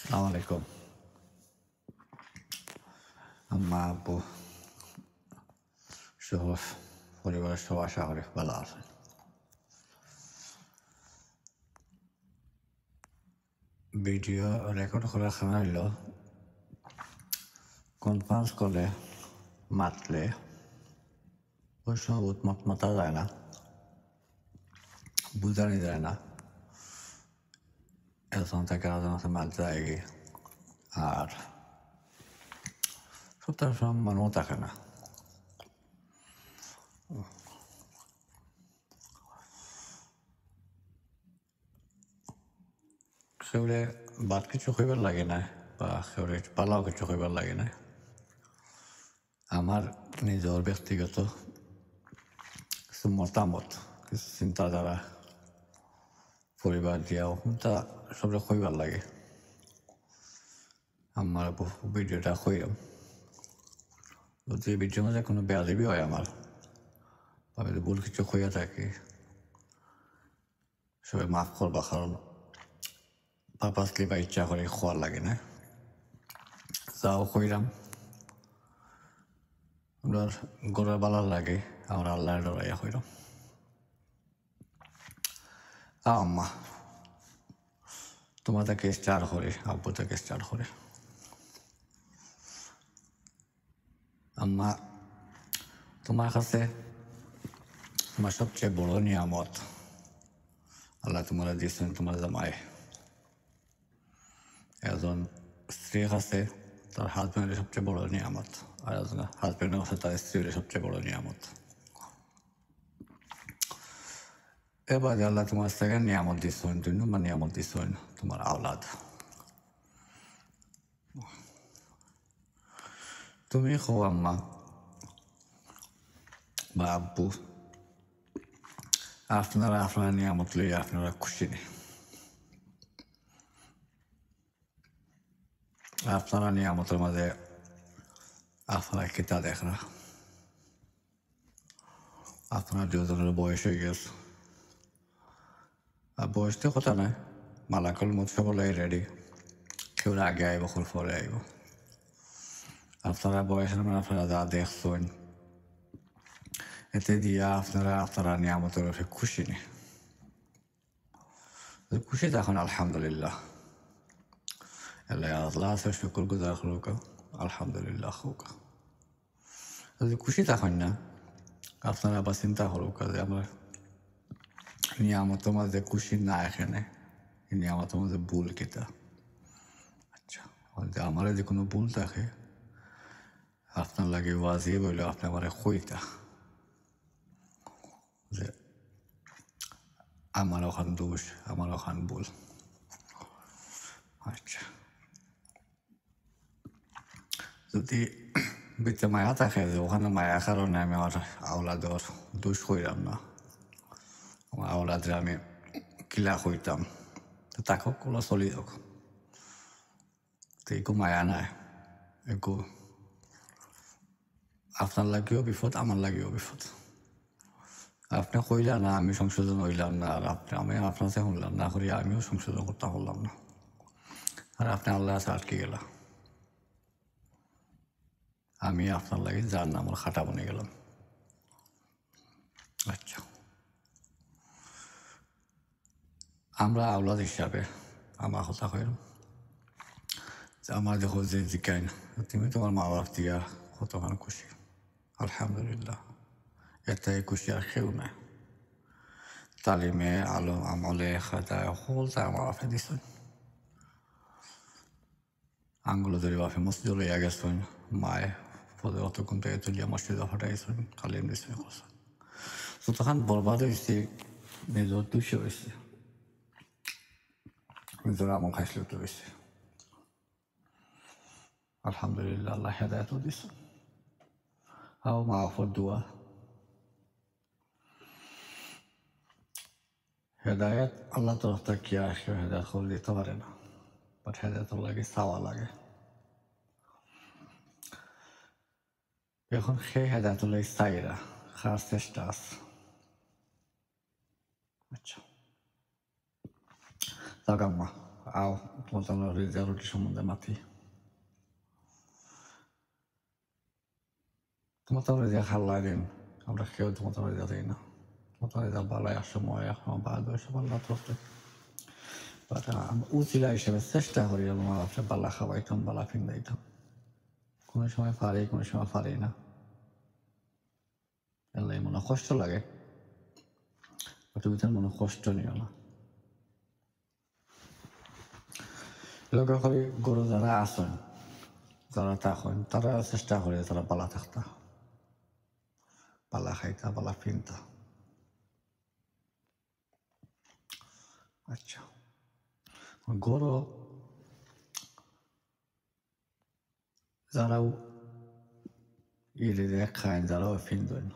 আসসালামাইকুম। আম্মা, আব্বু সহ পরিবারের সব আশা করি ভালো আছেন। ভিডিও রেকর্ড করার খানা হইল কনফারেন্স কলে মাতলে ওই সময় মত মাতা যায় না, বুঝানি যায় না, একজন থেকে আরেকজন আছে মাত যায় গিয়ে, আর সপ্তাহ সময় মনেও থাকে না। সেগুলো বাদ কিছু কইবার লাগে না, বা সেগুলো পালাও কিছু কইবার লাগে না। আমার নিজের ব্যক্তিগত কিছু মতামত, কিছু চিন্তাধারা পরিবার দিয়াও তা সবটা কইবার লাগে। আমার ভিডিওটা কইলাম, যদি ভিডিওর মধ্যে কোনো বেয়াদবি হয় আমার, বা যদি ভুল কিছু কইয়া থাকি, সবাই মাফ করবা, কারণ পারপাসলি বা ইচ্ছা করে খোয়ার লাগে না। যাও কইলাম, আমরা গড়ের বালার লাগে, আমরা আল্লাহর ডরাইয়া কইলাম। আম্মা, তোমার থেকে স্টার করে, আব্বু থেকে স্টার করে। আম্মা, তোমার কাছে তোমার সবচেয়ে বড় নিয়ামত আল্লাহ তোমার দিয়েছেন তোমার জামাই। একজন স্ত্রীর কাছে তার হাজব্যান্ডের সবচেয়ে বড় নিয়ামত, আর একজন হাজব্যান্ডের কাছে তার স্ত্রীর সবচেয়ে বড় নিয়ামত। এবার আল্লাহ তোমার সেকেন্ড নিয়ামত দিচ্ছেন, 2 নম্বর নিয়ামত দিচ্ছেন তোমার আওলাদ। তুমি খো আম্মা বা আব্বু, আপনারা আপনার নিয়ামত লইয়া আপনারা খুশি নেই। আপনারা নিয়ামতের মাঝে আপনারা কিতা দেখরা, আপনার দুজনের বয়স হয়ে গেছে। আর বয়স তো কথা নাই, মালাকল মত সকলেই রেডি, কেউ আগে আইব, কেউ পরে আইব। আপনারা বয়সের মানে আপনারা যা দেখছেন, এতে দিয়া আপনারা নিয়ামতের উপরে খুশি নেই। খুশি তখন আলহামদুলিল্লাহ, আল্লাহ আছে শুকুর গুজার হোক, আলহামদুলিল্লাহ হোক। যদি খুশি তখন না, আপনারা আবার চিন্তা করুক যে আমার নিয়ামতের মাঝে খুশি না, এখানে নিয়ামতের মাঝে ভুল কিতা। আচ্ছা, আমার যদি কোনো ভুল থাকে, আপনার লাগে ওয়াজি বললে আপনি আমার কইতা যে আমার ওখান দোষ, আমার ওখান ভুল। আচ্ছা, যদি ভিতরে মায়া থাকে যে ওখানে মায়ার কারণে আমি আমার আওলাদের দোষ কইরাম না, আমার আওলাদের আমি কিলা কইতাম, তো তাকে কোনো চলি যাক, তো একটু মায়া নাই, একটু আপনার লাগেও বিপদ, আমার লাগেও বিপদ। আপনি কইলা না, আমি সংশোধন হইলাম না, আর আমি আপনার সাথে শুনলাম না করি, আমিও সংশোধন করতে পারলাম না, আর আপনি আল্লাহ আছে আটকে গেলাম, আমি আপনার লাগে যার নাম খাটা বনে গেলাম। আচ্ছা, আমরা আওলাদ হিসাবে আমার কথা কইলাম, আমার দেখো যে জিজ্ঞাই না, তুমি তোমার মা বাপ দিয়া কতখান খুশি, আলহামদুলিল্লাহ, এতে খুশি আর কেউ নাই। তালিমে আলো আমলে খাতায় সকলটা আমার বাপে দিছেন, আঙ্গুলো ধরে বাপে মসজিদ লইয়া গেছেন, মায়ে পদে অতক্ষণ থেকে তুলিয়া মসজিদে ফাটাইছেন, তালিম দিছে। তো তখন বরবাদ হয়েছে, নিজের দুষে হয়েছে, নিজের আমল খাইছিল তো হয়েছে। আলহামদুলিল্লাহ, আল্লাহ হেদায়তও দিছে, আও মা বাপর দোয়া। হেদায়ত আল্লাহ তরফ থেকে কি আসলে হেদায়ত করে দিতে পারে না, বাট হেদায়ত লাগে, চাওয়া লাগে। এখন সেই হেদায়ত লাগে চাইরা খাওয়ার চেষ্টা আছে। আচ্ছা, যাক আম্মা, আও তোমার তো রেজা রুটি সম্বন্ধে মাতি তোমার তো রেজা খাল্লাই দিন আমরা খেয়েও তোমার তো রেজা দিই না তোমার তো রেজা বালাই সময় এখন বা দুশো পাল্লা তোকে বাট উচিলা হিসেবে চেষ্টা করি আমার আপনি বালা খাওয়াইতাম বালা ফিন্দাইতাম কোনো সময় পারি কোনো সময় পারি না এলে মনে কষ্ট লাগে তুমি তার মনে কষ্ট নিও না লগে করে গরু যারা আসেন যারা থাকেন তারা চেষ্টা করে তারা পালা থাকতা পালা খাইতা পালা ফিনতা আচ্ছা গরু যারাও ইরে খায় যারাও ফিনদেন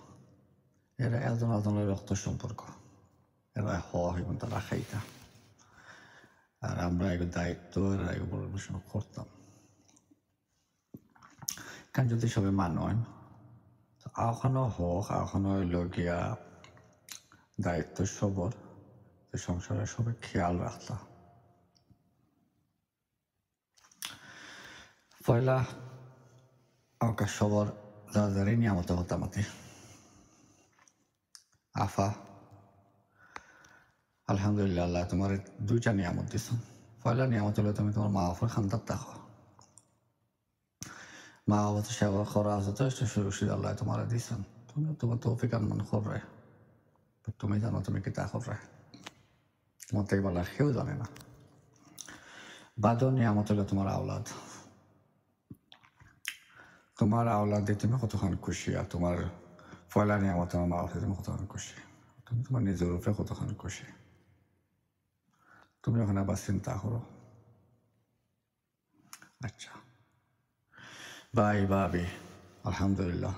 এরা একজন একজনের রক্ত সম্পর্ক এরা হওয়া হইবেন তারা খাইতা আর আমরা এগুলো দায়িত্ব এরা এগুলো পরিবেশন করতাম কারণ যদি সবাই মানেন এখনো হোক এখনো হইল গিয়া দায়িত্ব সবর যে সংসারে সবাই খেয়াল রাখতাম পয়লা আমাকে সবর যারা নিয়ামত হতামাতি আফা আলহামদুলিল্লাহ আল্লাহ তোমার দুইটা নিয়ামত দিছ পয়লা নিয়ামত হলে তুমি তোমার মা বাবার খান্দার থাকো মা বাবা তো সেবা করা আছে তো সুরক্ষিত আল্লাহ তোমার দিয়েছেন তুমি তোমার তৌফিক আনমান করবে তুমি জানো তুমি কি তা করবে তোমার থেকে বলা কেউ জানে না বাদও নিয়ামত হলে তোমার আওলাদ তোমার আওলাদে তুমি কতক্ষণ খুশি আর তোমার পয়লা নিয়ামত তোমার মা বাবা তুমি কতক্ষণ খুশি তুমি তোমার নিজের উপরে কতক্ষণ খুশি তুমি ওখানে আবার চিন্তা করো আচ্ছা ভাই ভাবি আলহামদুলিল্লাহ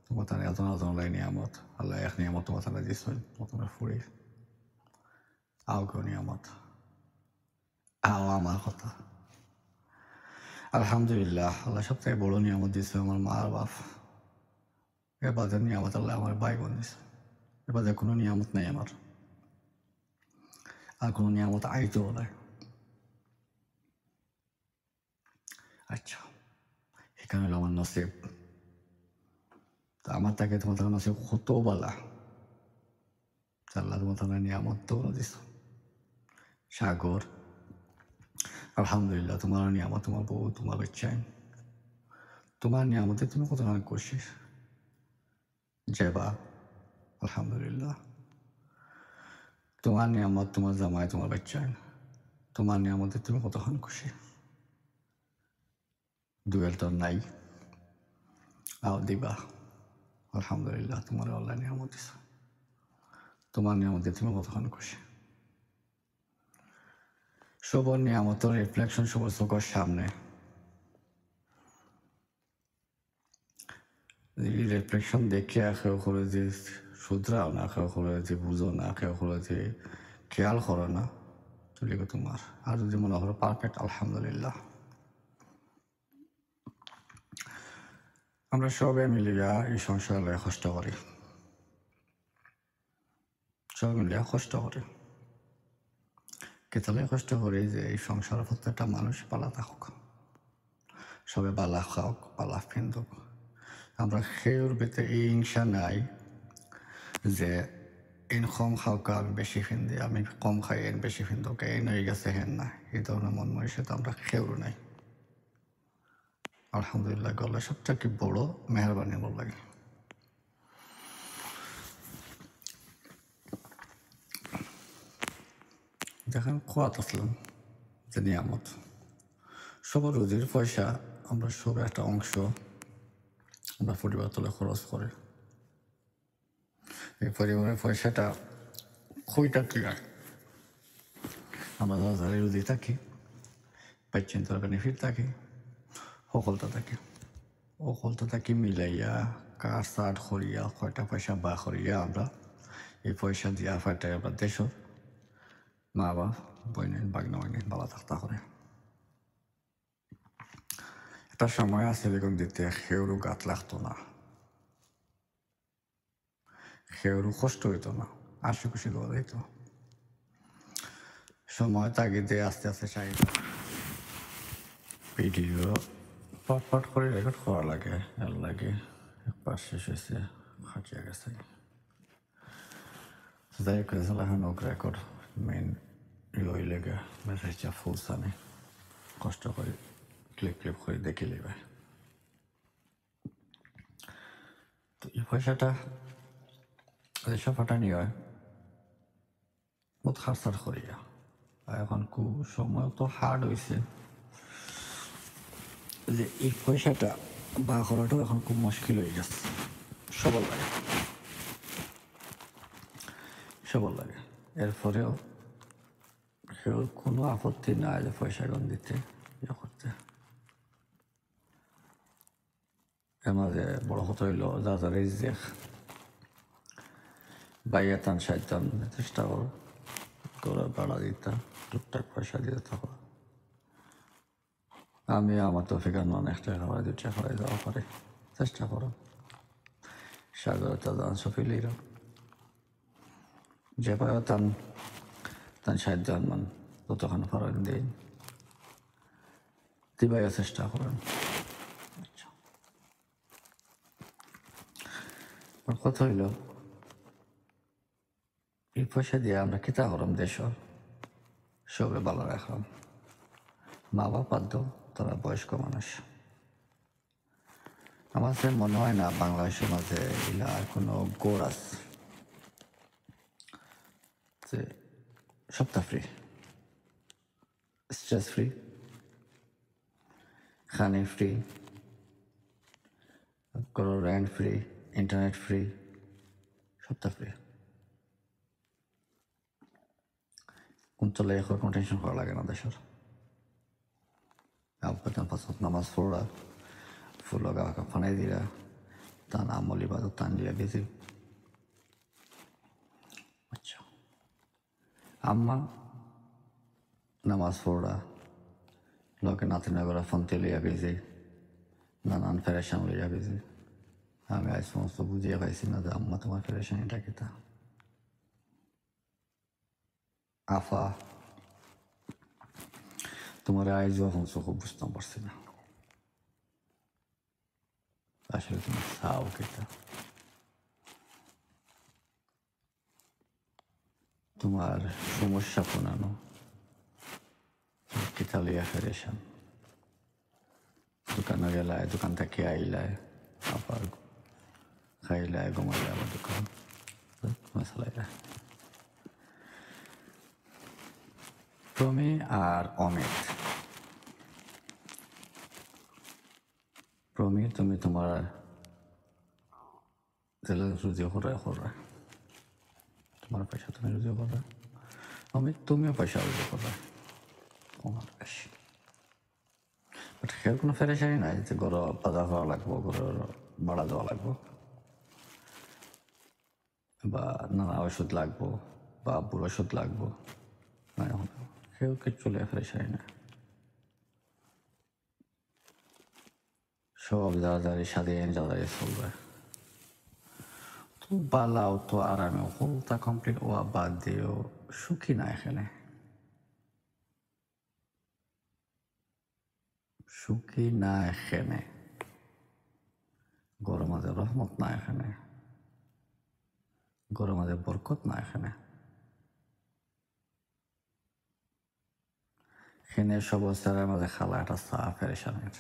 তোমার তার এত নজনলাই নিয়ামত আল্লাহ এক নিয়ামত তোমার তারা দিস তোমার ফুরি আও কেউ নিয়ামত আও আমার কথা আলহামদুলিল্লাহ আল্লাহ সবথেকে বড় নিয়ামত দিচ্ছে আমার মা আর বাপ এবাদের নিয়ামত আল্লাহ আমার ভাই বোন দিছে এবারে কোনো নিয়ামত নেই আমার আর কোনো নিয়ামত আইতেও নাই আচ্ছা এখানে হলো আমার নসিব তা আমার তাকে তোমার তার নসিব কত বলা আল্লাহ তোমার তার নিয়ামত তো দিস সাগর আলহামদুলিল্লাহ তোমার নিয়ামত তোমার বউ তোমার বাচ্চাই তোমার নিয়ামতে তুমি কতখানি খুশি জেবা আলহামদুলিল্লাহ তোমার নিয়ামত তোমার জামাই তোমার বাচ্চাই তোমার নিয়ামতে তুমি কতক্ষণ খুশি দুয়েল তো নাই আও দিবা আলহামদুলিল্লাহ তোমার আল্লাহ নিয়ামত দিছে তোমার নিয়ামতে তুমি কতক্ষণ খুশি সবর নিয়ামতের রিফ্লেকশন সবর চোখের সামনে এই রিফ্লেকশন দেখে কেউ করে যে শুধরাও না কেউ করে যে বুঝো না কেউ করে যে খেয়াল করো না চলে গো তোমার আর যদি মনে করো পারফেক্ট আলহামদুলিল্লাহ আমরা সবাই মিলিয়া এই সংসারে কষ্ট করি সবাই মিলিয়া কষ্ট করি কেতালে কষ্ট করি যে এই সংসারে প্রত্যেকটা মানুষ পালা থাকুক সবাই বালা খাওক পালা ফিন্দুক আমরা সেউর ভিতরে এই হিংসা নাই যে এন কম খাওক আমি বেশি ফিন্দি আমি কম খাই এন বেশি ফিন্দুক এন হয়ে গেছে হেন না এই ধরনের মন মনীষে তো আমরা সেউর নাই আলহামদুলিল্লাহ গল্লা সবচেয়ে কি বড় মেহরবানি বল লাগে দেখেন খোয়াত আসলাম যে নিয়ামত সবার রুজির পয়সা আমরা সব একটা অংশ আমরা পরিবার তুলে খরচ করি এই পরিবারের পয়সাটা খুঁইটা ক্লিয়ার আমরা যারা যারা রুজি থাকি পাইছেন তার বেনিফিট থাকি সকলটা থাকি মিলাইয়া কার সার করিয়া কয়টা পয়সা বা করিয়া আমরা এই পয়সা দিয়া ফাটাই আমরা দেশর মা বাবা বইনেন বাগনা বইনেন বাবা থাকতা করে একটা সময় আছে বেগুন দিতে সেউরও গাত লাগতো না সেউরও কষ্ট হইতো না আশি খুশি দেওয়া যাইতো সময় তাগিদে আস্তে আস্তে চাহিদা ভিডিও পট করে রেকর্ড করা লাগে, এর লাগে একবার শেষ হয়েছে, হাঁটিয়ে গেছে। যাই হোক এখন রেকর্ড মেইন লই লেগে মেসেজটা ফুল সানে কষ্ট করে ক্লিপ করে দেখে নেবে। তো এই পয়সাটা যেসব ফাটানি হয় বহুত খারসার করিয়া, আর এখন খুব সময় তো হার্ড হয়েছে যে এই পয়সাটা বা করাটাও এখন খুব মুশকিল হয়ে গেছে। সবল লাগে এরপরেও কেউ কোনো আপত্তি নাই যে পয়সা গণ দিতে ইয়ে করতে। এর মাঝে বড় কথা হইল যাদের এই যে বাইয়া টান সাইতাম চেষ্টা করো করে বাড়া দিতাম, টুকটাক পয়সা দিয়ে থাকো। আমি আমার তো ফিগার মান 1 টাকা হয় 2 টাকা হয় যাওয়া পারে, চেষ্টা করো। সাগরতা দান সফিলিরা যে পায় টান সাহায্য মান ততক্ষণ ফরক দিন দিবাইয়া চেষ্টা করেন। আচ্ছা, কথা হইল এই পয়সা দিয়ে আমরা কিতা করলাম, দেশ সবে ভালো রাখলাম। মা বাবা তো তারা বয়স্ক মানুষ, আমার সে মনে হয় না বাংলাদেশের মাঝে এগুলা কোনো গোড় আছে যে সপ্তাহ ফ্রি, স্ট্রেস ফ্রি, খানে ফ্রি, কোনো রেন্ট ফ্রি, ইন্টারনেট ফ্রি, সপ্তাহ ফ্রি। কোন চলে এখন কোনো টেনশন করা লাগে না দেশের। আপনার পাঁচত নামাজ পড়া ফুল গাওয়া ফানাই দিরা তান আমলি বাদ টান দিয়া গেছি। আচ্ছা, আম্মা নামাজ পড়া লোকে নাতি নাগরা ফোনতে লইয়া গেছে, নানান ফেরেশান লইয়া গেছে। আমি আজ সমস্ত বুঝিয়ে পাইছি না যে আম্মা তোমার ফেরেশানিটা কিতা। আফা তোমার আইজ এখন খুব বুঝতাম পারছি না আসলে তুমি চাও কিতা, তোমার সমস্যা শোনানো কিতা লইয়া ফেরেশান। দোকানে গেলায়, দোকান থেকে আইলায়, আবার খাইলায়, ঘুমাইলে আবার দোকান মশালাইলায়। তুমি আর অমিত, প্রমি তুমি তোমার রুজি করে তোমার পয়সা তুমি রুজি করবে, অমিত তুমিও পয়সা রুজি করবে তোমার বেশি। বাট সের কোনো ফেরেশানি নাই যে ঘর বাজার করা লাগবো, ঘরের ভাড়া দেওয়া লাগবো, বা নানা ওষুধ লাগবো, বা বুড়ো ওষুধ লাগবো, কেউ কিচ্ছু ফেরেশানি না। সব যারা স্বাধীন যারা চলবে তো বালাও তো আরামে হলতা কমপ্লিট ও বাদ দিয়েও সুখী না এখানে, সুখী না এখানে, গরম মাঝে রহমত না এখানে, গরম মাঝে বরকত না এখানে। এখানে সব অবস্থার মাঝে খালা একটা চা ফেরেশানের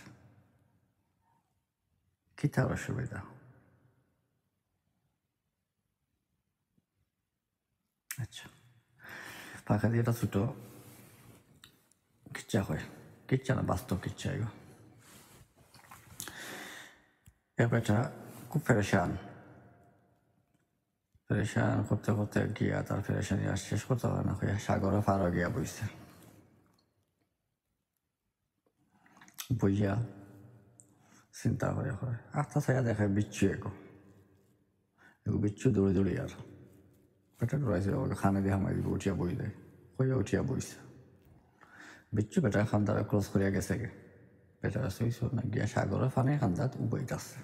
কি তার অসুবিধা। আচ্ছা, ফাঁকা দিয়ে একটা ছোট কিচ্ছা হয়, কিচ্ছা না বাস্তব কিচ্ছা এগো। ব্যাপারটা খুব ফেরেশান করতে করতে গিয়া তার ফেরেশানি আর শেষ করতে পারে না, সাগরে পারও গিয়া বইছে। বইয়া চিন্তা করে আস্তা ছায়া দেখে বিচ্ছু এগো বিচ্ছু দৌড়ি আর পেটে ডরাইছে, ওকে খানে দিয়ে হামাই দিব, উঠিয়া বই দেয়, উঠিয়া বইছে। বিচ্ছু বেটা খান্দারা ক্রস করিয়া গেছে গে, বেটারা শুইছ না গিয়া সাগরের ফানে খান্দাত উবইতাছে।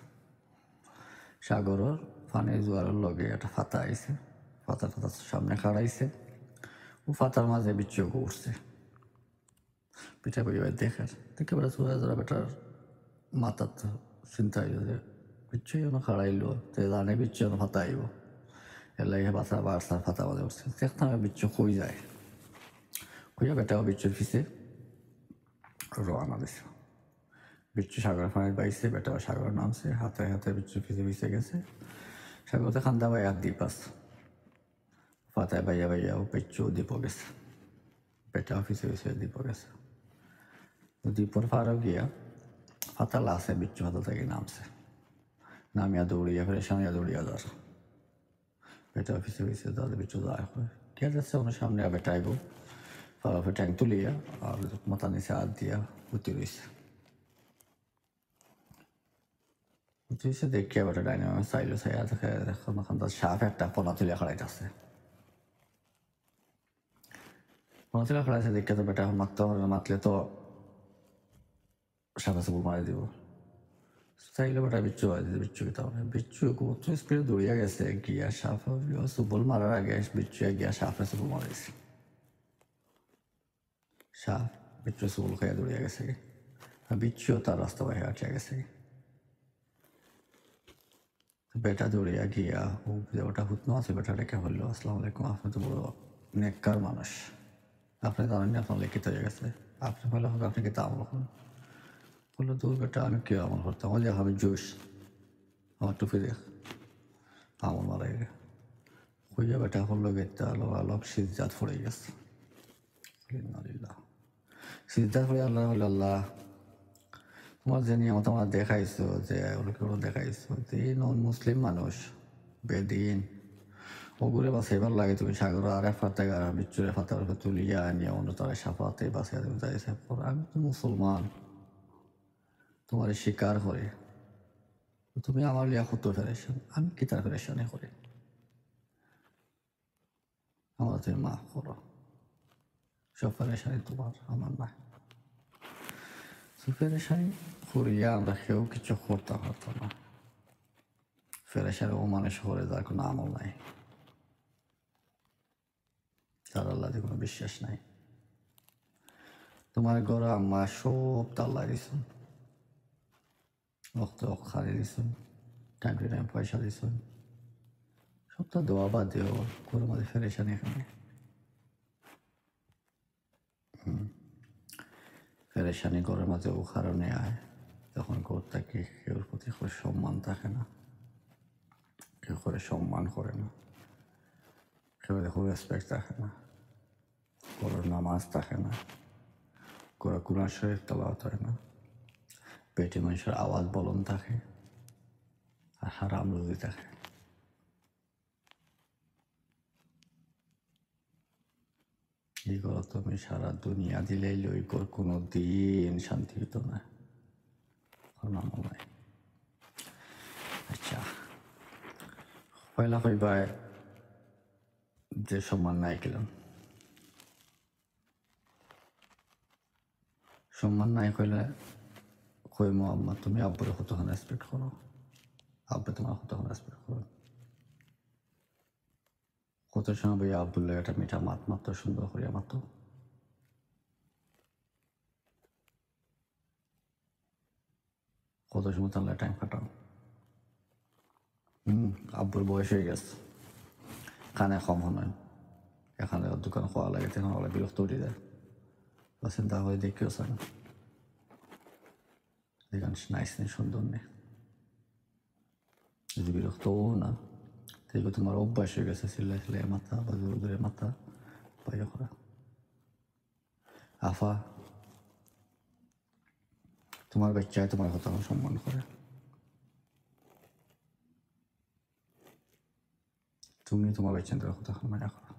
সাগরের ফানে জোয়ারের লগে একটা ফাতা আইছে, ফাতাটা সামনে খাড়াইছে, ও ফাতার মাঝে বিচ্ছু উঠছে পিঠা করি দেখার দেখে বেড়া চুরা যারা বেটার মাথার তো চিন্তা হইল যে বিচ্ছু খাড়াইলো তো জানে বিচ্ছু ফাতা আইব এর লাগে বাসা বারসার ফাতা বাজে উঠছে দেখতাম বিচ্ছু কই যায় কইয়া বেটাও বিচ্ছুর ফিসে রওনা দিছে বিচ্ছু সাগরের পানি পাইছে বেটাও সাগর নামছে হাতে হাতে বিচ্ছু ফিসে ফিসে গেছে সাগরতে খান্দা ভাই আর দ্বীপ আছে ফাতায় বাইয়া বাইয়াও বিচ্ছু দ্বীপও গেছে বেটাও ফিসে ফিসে দ্বীপও গেছে দ্বীপর পারও গিয়া ফাতা লাসে বিচ্ছু ফাতা থেকে নামছে নামিয়া দৌড়িয়া ফেলে সামিয়া দৌড়িয়া যার বেটা ফিসে ফিসে তাদের বিচ্ছু যায় কে যাচ্ছে ওনার সামনে বেটা আইব ফালাফে ট্যাঙ্ক তুলিয়া আর মাথা নিচে হাত দিয়া উঠতে রয়েছে উঠেছে দেখিয়া বেটা ডাইনামে চাইলো চাইয়া দেখে এখন তার সাপ একটা পোনা তুলিয়া খাড়াইতেছে পোনা তুলিয়া খাড়াইছে দেখিয়া তো বেটা মারতে মাতলে তো সাপে সুপুর মারি দিব চাইলে বেটা বিচ্ছু হয় দিতে বিচ্ছু খেতে হবে বিচ্ছু কত স্পিডে দৌড়িয়া গেছে গিয়া সাপ সুবল মারার আগে বিচ্ছু গিয়া সাপে সুপুর মারিছে সাপ বিচ্ছু সুবল খাইয়া দৌড়িয়া গেছে আর বিচ্ছুও তার রাস্তা বাইরে আটকে গেছে বেটা দৌড়িয়া গিয়া ও ওটা হুতনো আছে বেটা ডেকে বললো আসসালামু আলাইকুম আপনি তো বড় নেককার মানুষ আপনি জানেন আপনার লিখিত হয়ে গেছে আপনি বলে হবে আপনি কি তা আমল করুন বললো দূর বেটা আমি কেউ আমল করতাম আমার যে হবে জুস আমার টুপি দেখ আমল মারাই রে হইয়া বেটা হলো গেতে আলো আলোক সিজ্জাত পড়ে গেছে সিজ্জাত পড়ে আল্লাহ আল্লাহ তোমার যে নিয়ম তোমার দেখাইছো যে ওগুলো দেখাইছো যে নন মুসলিম মানুষ বেদিন ওগুলো বাসাইবার লাগে তুমি সাগর আর এক ফাতে বিচ্ছুরে ফাতার তুলিয়া নিয়ে অন্য তারা সাফাতে বাসাই তুমি যাই আমি তো মুসলমান তোমার স্বীকার করে তুমি আমার লিয়া কত ফেরেশন আমি কি তার ফেরেশনে করি আমার তুমি মাফ করো সব ফেরেশানি তোমার আমার না ফেরেশানি করিয়া আমরা কেউ কিছু করতে পারতো না ফেরেশানি ও মানুষ করে যার কোনো আমল নাই তার আল্লাহ কোনো বিশ্বাস নাই তোমার ঘরে আম্মা সব তাল্লা দিছুন রক্ত খালি দিছুন টাইম টু টাইম পয়সা দিছুন সবটা দোয়া বাদ দিও করে মাঝে ফেরেশানি এখানে ফেরেশানি ঘরের মাঝে ও কারণে আয় তখন ঘর থেকে কেউর প্রতি করে সম্মান থাকে না কেউ করে সম্মান করে না কেউ দেখো রেসপেক্ট থাকে না কোনো নামাজ থাকে না কোনো কুরআন শরীফ তেলাওয়াত হয় না পেটে মানুষের আওয়াজ বলন থাকে আর হারাম রুজি থাকে এই করো তুমি সারা দুনিয়া দিলেই লই কর কোনো দিন শান্তি হতো না নাম নাই আচ্ছা পয়লা কইবায় যে সম্মান নাই গেলাম সম্মান নাই কইলে কইমো আম্মা তুমি আব্বুরে কতক্ষণ রেসপেক্ট করো আব্বু তোমার কতক্ষণ রেসপেক্ট করো কত সময় বই আব্বুল্লাহ একটা মিঠা মাত মাত্র সুন্দর করিয়া মাত্র কত সময় তাহলে টাইম কাটাও আব্বুর বয়স হয়ে গেছে কানে কম হয় এখানে দোকান খাওয়া লাগে তখন ওরা বিরক্ত উঠে যায় বা চিন্তা করে দেখিও চায় না দেখান নাইস নেই সুন্দর নেই যদি বিরক্তও না তাই তোমার অভ্যাস হয়ে গেছে সিলাই সিলাই মাথা বা জোরে জোরে মাথা পাইয়া করা আফা তোমার বাচ্চায় তোমার কথা সম্মান করে তুমি তোমার বাচ্চাদের কথা মায়া করো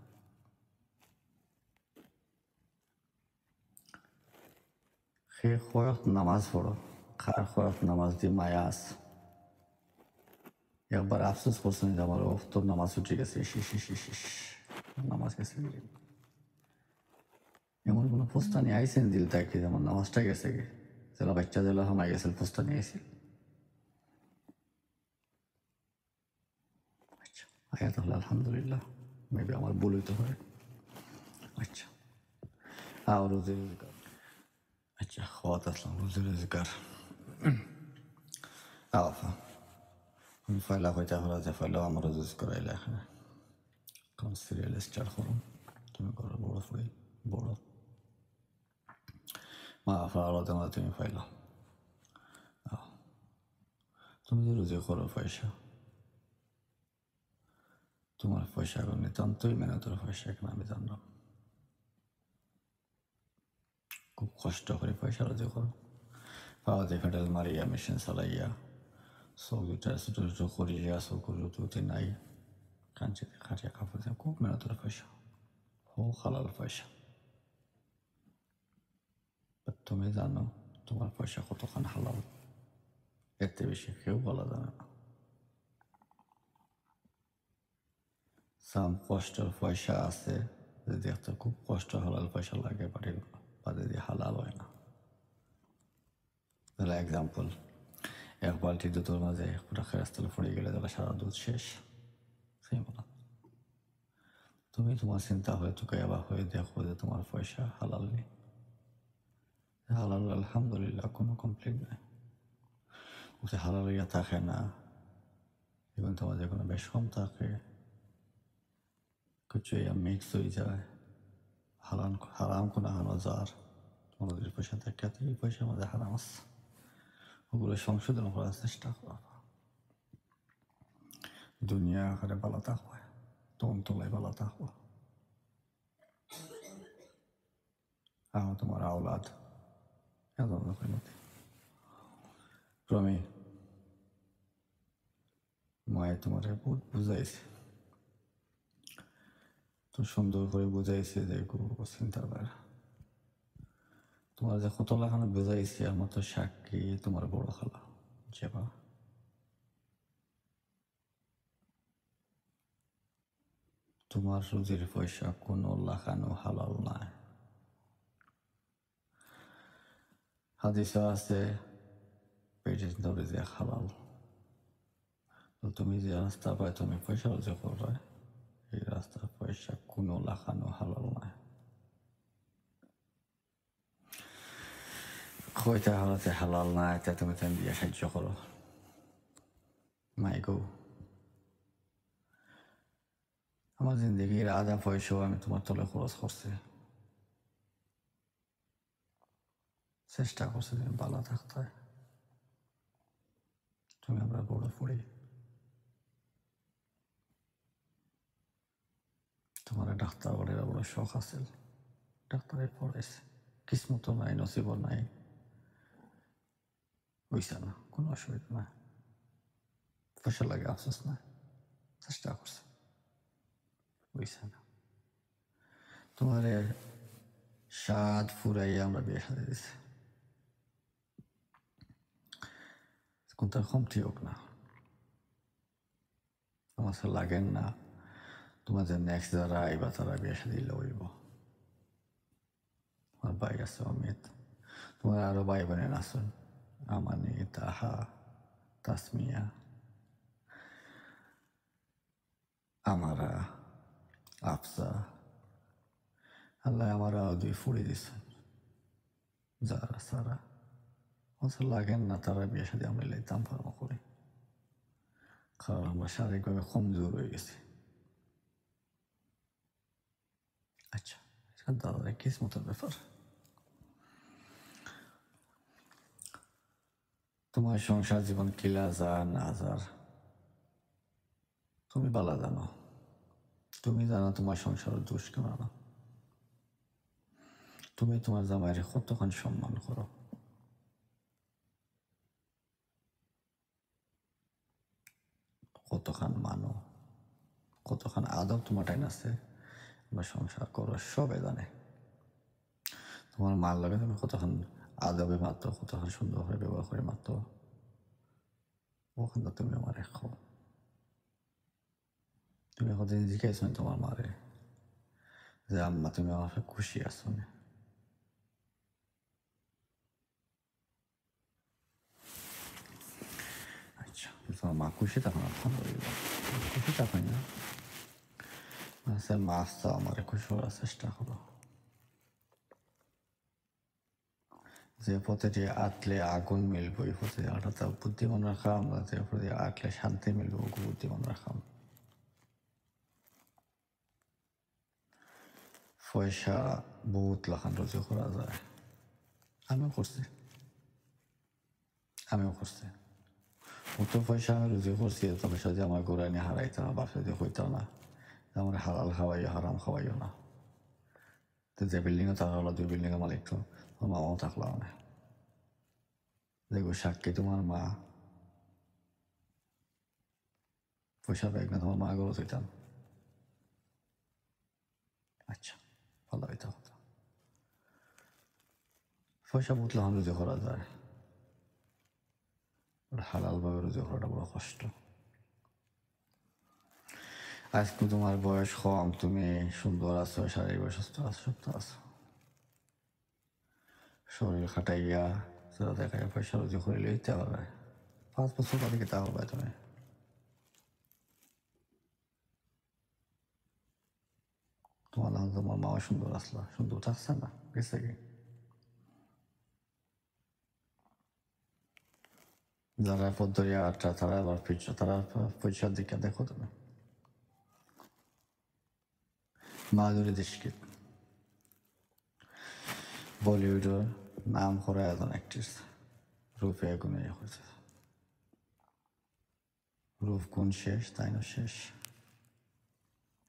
সে খয়ত নামাজ পড়ো খার খয়ত নামাজ দিয়ে মায়া আস একবার আফসোস করছেন যে আমার তোর নামাজ উঠে গেছে নামাজ গেছে এমন কোনো পোস্তানি আইসেন দিল তাকে যেমন নামাজটা গেছে গে যেটা বাচ্চা যেগুলো হামাই গেছিল পোস্তানি আইসিল আচ্ছা আয়া তাহলে আলহামদুলিল্লাহ মেবি আমার ভুল হইতে পারে আচ্ছা রোজি রোজগার। আচ্ছা খাওয়াত আসলাম রোজি রোজগার। আফা আমি ফয়লা হইতে হলো যে ফয়লাও আমার রোজ করাইলে এখানে কোন সিরিয়াল স্টার্ট করুন তুমি করো বড় ফুড়ি বড় মা আফা আলাদা না তুমি ফয়লা তুমি যে রোজে করো পয়সা তোমার পয়সা এখন নিতান্তই মেহনতের পয়সা এখন আমি জানলাম খুব কষ্ট করে পয়সা রোজে করো পাওয়াতে ফেডাল মারিয়া মেশিন চালাইয়া চৌকিটা ছোটো ছোটো করিয়া চৌকুর জুতুতে নাই কাঞ্চিতে খাটিয়া কাপড় দিয়ে খুব মেহনতের পয়সা হোক হালাল পয়সা তুমি জানো তোমার পয়সা কতখান হালাল এতে বেশি কেউ বলা জানে না সাম কষ্টের পয়সা আছে যদি একটা খুব কষ্ট হালাল পয়সা লাগে বাড়ির বাদে দিয়ে হালাল হয় না তাহলে এক্সাম্পল এক বালতি দুধের মাঝে পুরো খেরাস্তলে পড়ে গেলে তাহলে সারা দুধ শেষ সেই মনে তুমি তোমার চিন্তা হয়ে তোকে আবার হয়ে দেখো যে তোমার পয়সা হালাল নেই হালাল আলহামদুলিল্লাহ কোনো কমপ্লেন নেই ওতে হালাল ইয়া থাকে না এবং তোমার যে কোনো বেশ কম থাকে কিছু ইয়া মিক্স হয়ে যায় হারাম কোনো হাজার তোমাদের পয়সা থাকে এই পয়সা আমাদের হারাম আছে ওগুলো সংশোধন করার চেষ্টা করা দুনিয়া আকারে ভালো থাকবে তখন তোলাই ভালো থাকবো তোমার আওলাদ প্রমে মায়ে তোমার বহুত বুঝাইছে তো সুন্দর করে বুঝাইছে যে চিন্তার বাইরে তোমার যে কত লাখানো বুঝাইছে আমার তো সাক্ষী তোমার বড় খালা যেবা তোমার রুজির পয়সা কোনো লাখানো হালাল নাই হাদিসে আছে পেটের ধরে যে হালাল তো তুমি যে রাস্তা পাই তুমি পয়সা রোজগার করবে এই রাস্তার পয়সা কোনো লাখানো হালাল নাই কইতে হালাতে হালাল নাই তা তুমি তেন দিয়ে সাহায্য করো মাই গো আমার জিন্দগির আধা পয়সাও আমি তোমার তলে খরচ করছি চেষ্টা করছি তুমি ভালো থাকতে তুমি আমরা বড় পড়ি তোমার ডাক্তার বলে বড় শখ আছে ডাক্তারে পড়াইছে কিসমত নাই নসিব নাই হইছে না কোনো অসুবিধা নাই পয়সা লাগে আফসোস না চেষ্টা করছে হইছে না তোমার স্বাদ ফুরাইয়া আমরা বিয়ে সাথে দিছি কোনটা কমতি হোক না আমার লাগেন না তোমাদের নেক্সট যারা আইবা তারা বিয়ে সাথে দিলে হইব আমার ভাই আছে অমিত তোমার আরো ভাই বোনেন আছেন আমানি তাহা তাসমিয়া আমারা আফসা আল্লাহ আমারা দুই ফুড়ি দিচ্ছেন যারা সারা অবশ্য লাগেন না তারা বিয়ে সাথে আমরা লাইতাম ফার্মা করি কারণ আমরা শারীরিকভাবে কমজোর হয়ে গেছি আচ্ছা দাদা কিসমতের ব্যাপার তোমার সংসার জীবন কিলা যা না যার তুমি ভালো জানো তুমি জানো তোমার সংসারের দোষ কেন না তুমি তোমার জামাইয়ের কতক্ষণ সম্মান করো কতক্ষণ মানো কতক্ষণ আদব তোমার টাইম আছে তোমার সংসার করো সবে জানে তোমার মার লাগে তুমি কতক্ষণ আদবে মাত্র কতক্ষণ সুন্দর করে ব্যবহার করে মাত্র ওখানে তুমি আমার রেখো তুমি কতদিন জিজ্ঞাসা তোমার মারে যে আম্মা তুমি আমার খুশি আছো না আচ্ছা তোমার মা খুশি তখন আলহামদুলিল্লাহ খুশি তখন না মাছ আমার খুশি করার চেষ্টা করো যে পথে যে আটলে আগুন মিলবো, এই পথে আটাটা বুদ্ধিমান রাখাম, যে পথে আটলে শান্তি মিলবো, ওকে বুদ্ধিমান রাখাম। পয়সা বহুত লাখান রুজি করা যায়, আমিও করছি। অত পয়সা আমি রুজি করছি, এত পয়সা যে আমার গোড়ায় নিয়ে হারাইতে না, বাসা দিয়ে হইতাম না, আমার হালাল খাওয়াইও হারাম খাওয়াইও না। তো যে বিল্ডিংয়ে তারা হলো 2 বিল্ডিংয়ের মালিক, তো আমার মামাও থাকলাম না। দেখো সাক্ষী তোমার মা, পয়সা ব্যাগ না তোমার মা গরু হইতাম। আচ্ছা, ভালো হইতে হতো। পয়সা বহুত লাহান রুজি করা যায়, হালালভাবে রুজি করাটা বড় কষ্ট। আজকে তোমার বয়স কম, তুমি সুন্দর আছো, শারীরিক সুস্থ আছো, সুস্থ আছো, শরীর খাটাইয়া সেটা দেখাইয়া পয়সা রুজি করে লইতে পারবে। 5 বছর বাদে কি তা হবে তুমি? তোমার মাও সুন্দর আসলা, সুন্দর থাকছে না, গেছে কি? যারা পদ্ধরিয়া আটটা, তারা আবার পিছু, তারা পয়সার দিকে দেখো তুমি। মাধুরী দীক্ষিত বলিউডের নাম করা একজন অ্যাক্ট্রেস, রূপে গুণে হয়েছে। রূপ গুণ শেষ, তাই না শেষ?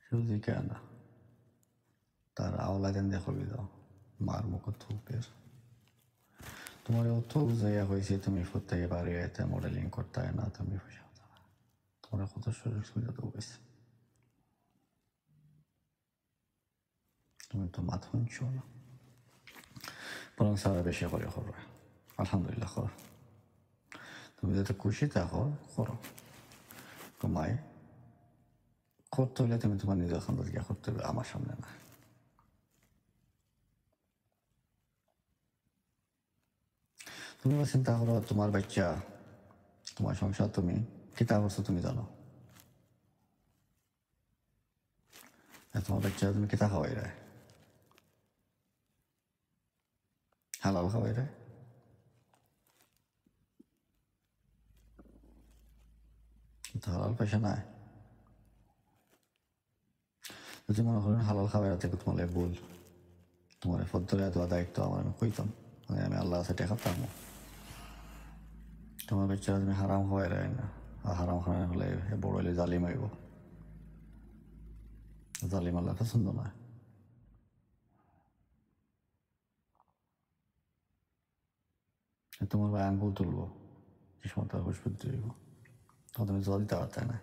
শুধু কেন তার আওলাদেন দেখো দাও, মার মুখ থুপের। তোমার অত বুঝাইয়া হয়েছে, তুমি ফুট থেকে বাড়ি আইতে মডেলিং করতে হয় না, তুমি পয়সা হতো না। তোমার কত সুযোগ সুবিধা তো হয়েছে, তুমি তো মাথা শুনছো না। বরং সারা বেশি করে করবে, আলহামদুলিল্লাহ করো। তুমি যাতে খুশি থাকো, করো। কমাই করতে হলে তুমি তোমার নিজের খান থেকে করতে হবে, আমার সামনে না। তুমি চিন্তা করো, তোমার বাচ্চা, তোমার সংসার, তুমি কিতা করছো তুমি জানো? তোমার বাচ্চা তুমি কিতা খাওয়াই রে? হালাল খাওয়াই রে? কিন্তু হালাল পয়সা নাই। যদি মনে করেন হালাল খাওয়াই থেকে তোমার ভুল, তোমার পদ্ধতি দেওয়া দায়িত্ব আমার, আমি কইতাম, মানে আমি আল্লাহ আছে টেকা পাবো। তোমার বাচ্চা তুমি হারাম খাওয়াই রে না, আর হারাম খাওয়াই হলে বড় হলে জালিম হইব, জালিম আল্লাহ পছন্দ নয়। তোমার ভাই আঙ্গুল তুলবো, যে সময় তার হুশ বুদ্ধি হইব, তখন তুমি জল দিতে পারতে না।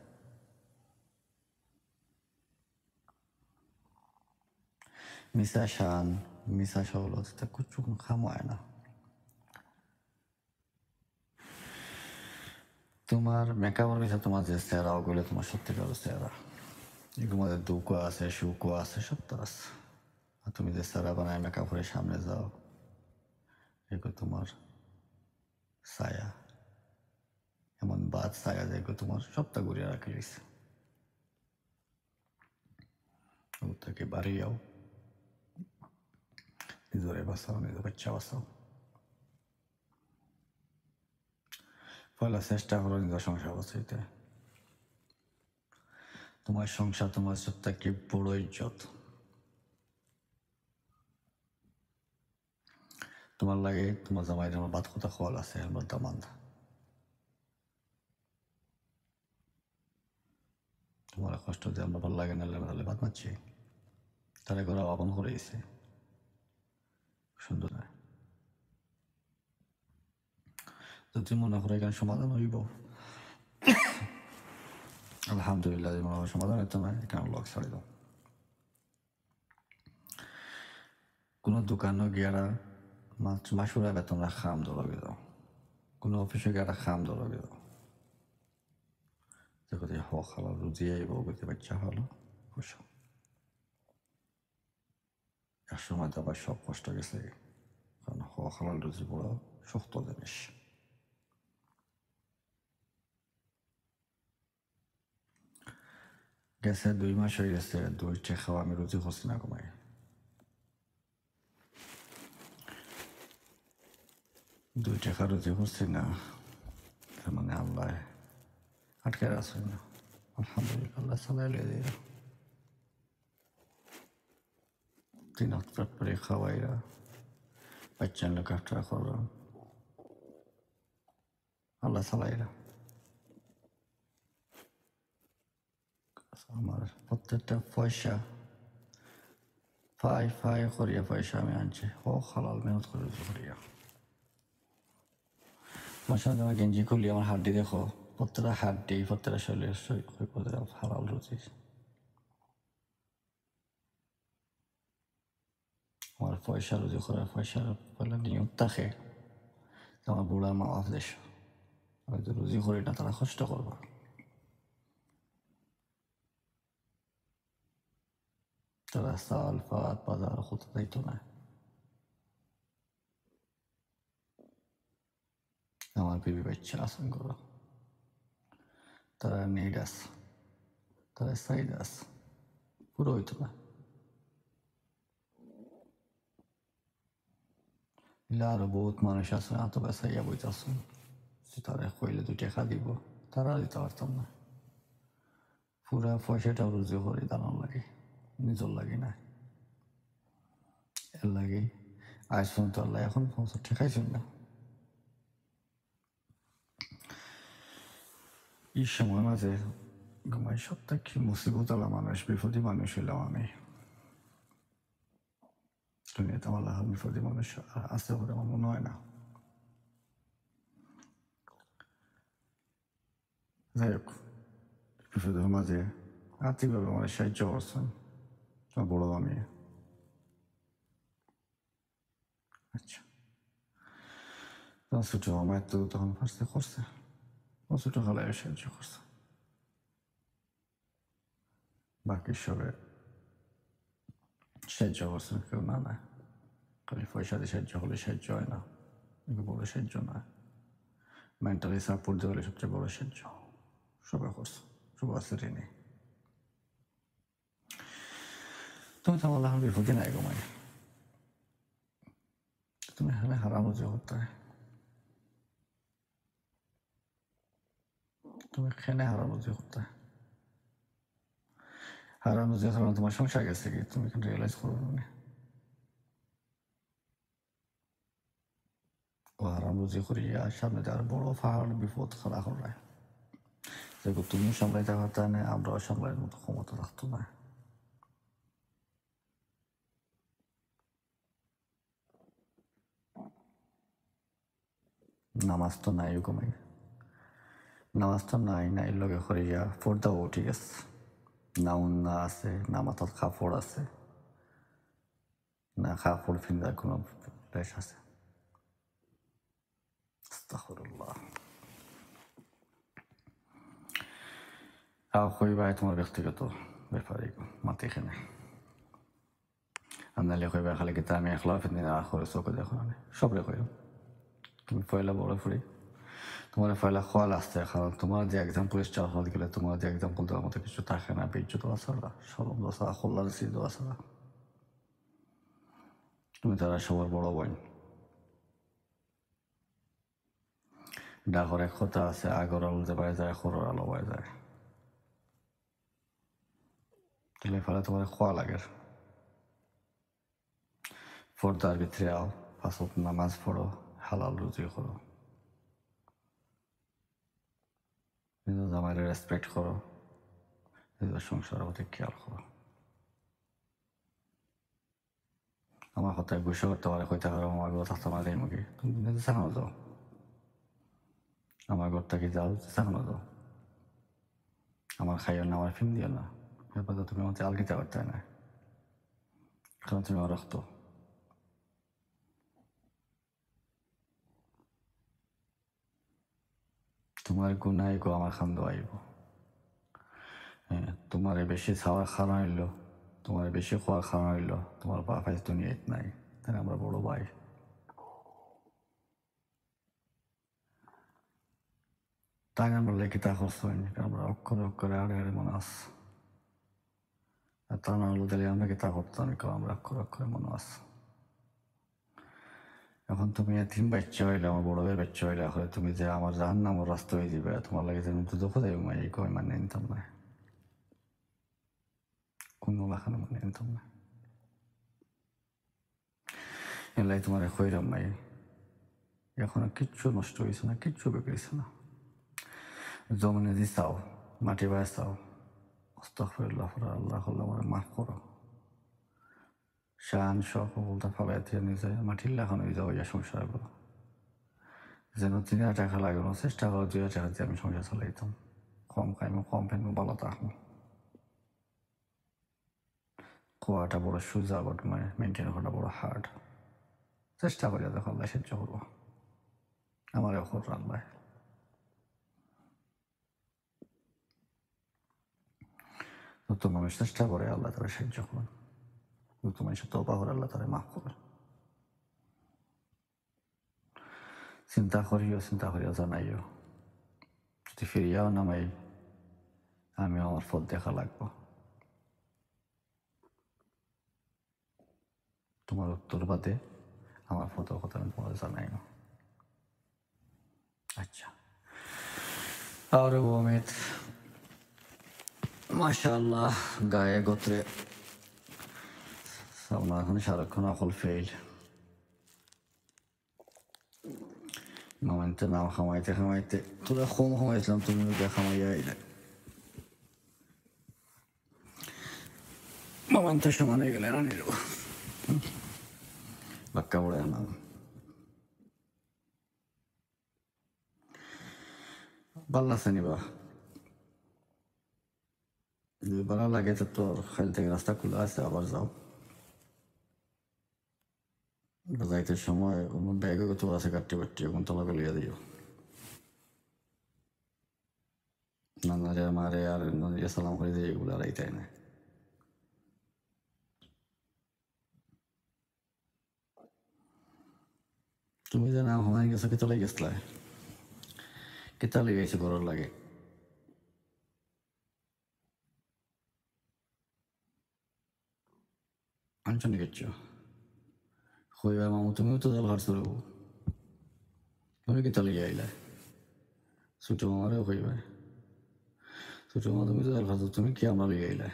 মিশা শান, মিশা সহলত, তা কুচু খামায় না। তোমার মেকআপের পিছনে তোমার যে চেহারা, ওগুলো তোমার সত্যিকার চেহারা, এগুলোর মধ্যে দুঃখও আছে, সুখও আছে, সব তো আছে। আর তুমি যে চেহারা বানায় মেকআপ করে সামনে যাও, এগুলো তোমার ছায়া, এমন বাদ ছায়া যেগুলো তোমার সবটা ঘুরিয়ে রাখে গেছে। ওর থেকে বাড়িয়াও, নিজের বাঁচাও, নিজের বাচ্চা বাঁচাও। পয়লা চেষ্টা করো নিজের সংসার বাঁচাইতে। তোমার সংসার তোমার সত্যি কি বড় ইজ্জত। তোমার লাগে তোমার জামাই আমার বাদ কথা খোয়াল আছে, আমার দামান। তোমার কষ্ট দিয়ে আমরা ভালো লাগে না, তাহলে বাদ মারছি, তারা ঘোরা আপন করে গেছে, সুন্দর না। যদি মনে করে এখানে সমাধান হইব, আলহামদুলিল্লাহ, যদি মনে হয় সমাধান হইতো না, এখানে লক ছাড়ি দাও। কোনো দোকানও গিয়ারা মাসুরা বেতনরা খাম দলগে দাও, কোনো অফিসে গিয়ে খাম দলগে দাও, যে কোথায় হক হালাল রুজি আইব, গতি বাচ্চা হলো খুশ। এক সময় তো আবার সব কষ্ট গেছে, কারণ হক হালাল রুজি বড় শক্ত জিনিস। গেছে 2 মাস হয়ে গেছে, 2 খাওয়া আমি রুজি করছি না কমাই। 2 টাকা রুজি করছি না, তার মানে আল্লাহ আটকে রাখছেন না। আলহামদুলিল্লাহ, আল্লাহ চালাই লিয়ে দিল। 3 ওয়াক্ত পেট করে খাওয়াইরা বাচ্চার লোক একটা করলাম, আল্লাহ চালাইরা। আমার প্রত্যেকটা পয়সা ফাই ফাই করিয়া পয়সা আমি আনছি, ও হালাল মেহনত করে করিয়া। তোমার সঙ্গে আমার গেঞ্জি খুলি, আমার হাড্ডি দেখো, প্রত্যেকটা হাড্ডি, প্রত্যেকটা শরীরের হালাল রুজি। আমার পয়সা রুজি করার পয়সা পয়লা নিয়ত থাকে, আমার বুড়ার মা বাপ দেশ আমি তো রুজি করি না, তারা কষ্ট করবা। তারা চাল ফাত বাজার কত দায়িত্ব না। আমার বিবি বাচ্চা আসন করো, তারা নিড আস, তারা সাইড আস, পুরো হইতো না। আরো বহুত মানুষ আছে এত বেসাইয়া বইতেছেন, তারা কইলে 2 টাকা দিব, তারা দিতে পারতাম না। পুরা পয়সাটাও রুজি করে দাঁড়ান লাগে, নিজের লাগে না। এর লাগে আজ পর্যন্ত আল্লাহ এখন ঠেকাইছেন না। এই সময় মাঝে ঘুমাই সপ্তাহ কি মুসিবত আলা মানুষ, বিপদী মানুষ হইলাম আমি। দুনিয়াতে আমার বিপদী মানুষ আছে বলে আমার মনে হয় না। যাই হোক, বিপদের মাঝে আর্থিকভাবে আমার সাহায্য করছেন তোমার বড় আমি। আচ্ছা, তোমার ছোটো আমার তো তখন ফার্স্টে করছে, ও ছোটো খালায় সাহায্য করছে, বাকি সবে সাহায্য করছে কেউ না। না খালি পয়সা দিয়ে সাহায্য হলে সাহায্য হয় না, এগুলো বড় সাহায্য না। মেন্টালি সাপোর্ট দেওয়া হলে সবচেয়ে বড় সাহায্য। সবাই করছে, সবাই আছে ঋণে। তুমি তো আমার বিপদে নাই ঘুমাই, তুমি এখানে হারাম রুজি করতে, তুমি এখানে হারাম রুজি করতে। হারাম রুজি করার তোমার সংসার গেছে কি, তুমি এখানে রিয়েলাইজ করবে না। ও হারাম রুজি করিয়া সামনে তার বড় পাহাড় বিপদ খাড়া করায়, যেগুলো তুমি সামলাইতে পারতে না, আমরাও সামলাইয়ের মতো ক্ষমতা রাখতো না। নামাজ তো নাই ঘুমাই, নামাজ তো নাই, নাই লগে করিয়া পর্দাও ঠিক আছে, না উন্না আছে, না মাথার কাপড় আছে, না কাপড় ফিন্দার কোনো প্লেস আছে। আস্তাগফিরুল্লাহ। কইবা তোমার ব্যক্তিগত ব্যাপারে মাতি এখানে, আপনার কইবা খালি কিন্তু আমি একলা ফিরনি করে চোখে দেখো, আমি সবরে কইব তুমি পয়লা বড় ফুরি, তোমার পয়লা খোয়াল আসছে, কারণ তোমার যে এক্সাম্পল স্টার হল গেলে তোমার যে এক্সাম্পল দেওয়ার মতো কিছু থাকে না, বীর্য দেওয়া ছাড়া, সরম দশা খোল্লা রেসি দেওয়া ছাড়া। তুমি তারা সবার বড় বোন। ডাকর এক কথা আছে, আগর আলো যে পাই যায়, খরর আলো পাই যায়। তাহলে ফলে তোমার খোয়া লাগে, পর্দার ভিতরে আও, পাঁচত নামাজ পড়ো, হালাল রুজি করো, নিজের জামাইয়ের রেসপেক্ট করো, নিজের সংসারের প্রতি খেয়াল করো। আমার কথায় গুসা করতে পারে, কইতে পারো আমার ঘর থাকতে পারে মুখে, তুমি নিজে চাকানো যাও, আমার ঘরটা কি যাও চাকানো যাও, আমার খাইও না, আমার ফিল্ম দিও না, এরপর তুমি আমাকে আলগিতে পারতে না, কারণ তুমি আমার রক্ত। তোমার গুনাই গো আমার খান্দ আইব। হ্যাঁ, তোমার বেশি খাওয়া খাওয়া হইল, তোমার বেশি খোয়া খাওয়া হইল, তোমার বাপ আজ দুনিয়াত নাই, তাই আমরা বড় ভাই। তাই আমরা লেখিতা করছো, আমরা অক্ষরে অক্ষরে আড়ে আড়ে মনে আস, আর তা না হলো তাহলে আমরা কিতা করতাম, আমরা অক্ষরে অক্ষরে মনে আস। এখন তুমি এতিম বাচ্চা হইলে, আমার বড় ভাইয়ের বাচ্চা হইলে, এখন তুমি যে আমার জাহান্নামের রাস্তা হয়ে যাবে, তোমার লাগে যে তো দুঃখ দেবে, এই কয় মানে নিতাম না, কোনো লাখানো মানে নিতাম না। এলাই তোমার কইরাম মাই, এখনো কিচ্ছু নষ্ট হয়েছে না, কিচ্ছু বিগড়েছে না। জমিনে দি চাও, মাটি বায় চাও, আস্তাগফিরুল্লাহ, আল্লাহ আমার মাফ করো, শান শখ বলতে ফলাই দিয়ে নিজে মাটির লাগানো হয়ে যাও, ইয়া সংসার করো। যেন 3,000 টাকা লাগানো, চেষ্টা করো 2,000 টাকা দিয়ে আমি সংসার চালাইতাম, কম খাইমো, কম ফেলবো, ভালো থাকবো। কোয়াটা বড় সোজা, বাট মানে মেনটেন করাটা বড় হার্ড। চেষ্টা করি দেখো, আল্লাহ সাহায্য করবো, আমার এখন আল্লাহ। নতুন মানুষ চেষ্টা করে, আল্লাহ তারা সাহায্য করেন। নতুন মানুষের তওবা করে, আল্লাহ তারা মাফ করেন। চিন্তা করিও জানাইও, যদি ফিরিয়াও নামাই, আমিও আমার পথ দেখা লাগবো। তোমার উত্তর বাদে আমার পথের কথা আমি তোমার জানাই না। আচ্ছা, আর অমিত মাশাআল্লাহ, গায়ে গোত্রে আমার এখন সারাক্ষণ অকল ফেল। মামাইতে নাম খামাইতে তোরা কম খামাইছিলাম, তুমি খামাইয়া আইলে মামাইতে সমান হয়ে গেলে রানির বাক্কা পড়ে নাম। ভালো আছে নিবা, যদি ভালো লাগে তো তোর খেল থেকে রাস্তা খোলা আছে, আবার যাও। যাইতে সময় কোনো ব্যাগে তোর আছে কাটতে পারটি, এখন তোমাকে লিয়ে দিও। নানারে মারে আর নানিরে সালাম করে দিয়ে এগুলো আর এইটাই না। তুমি যে নাম হমাই গেছো, কেতা লাগে গেছলা, কেতা লেগে গেছে ঘরের লাগে। আনছনি গেছ হইবা মামু, তুমিও তো জল হারছো, তুমি কেতা লেগে আইলা। ছোট মামারেও হইবা, ছোট মামা তুমি তো জল হারছো, তুমি কি আমরা লেগে আইলা।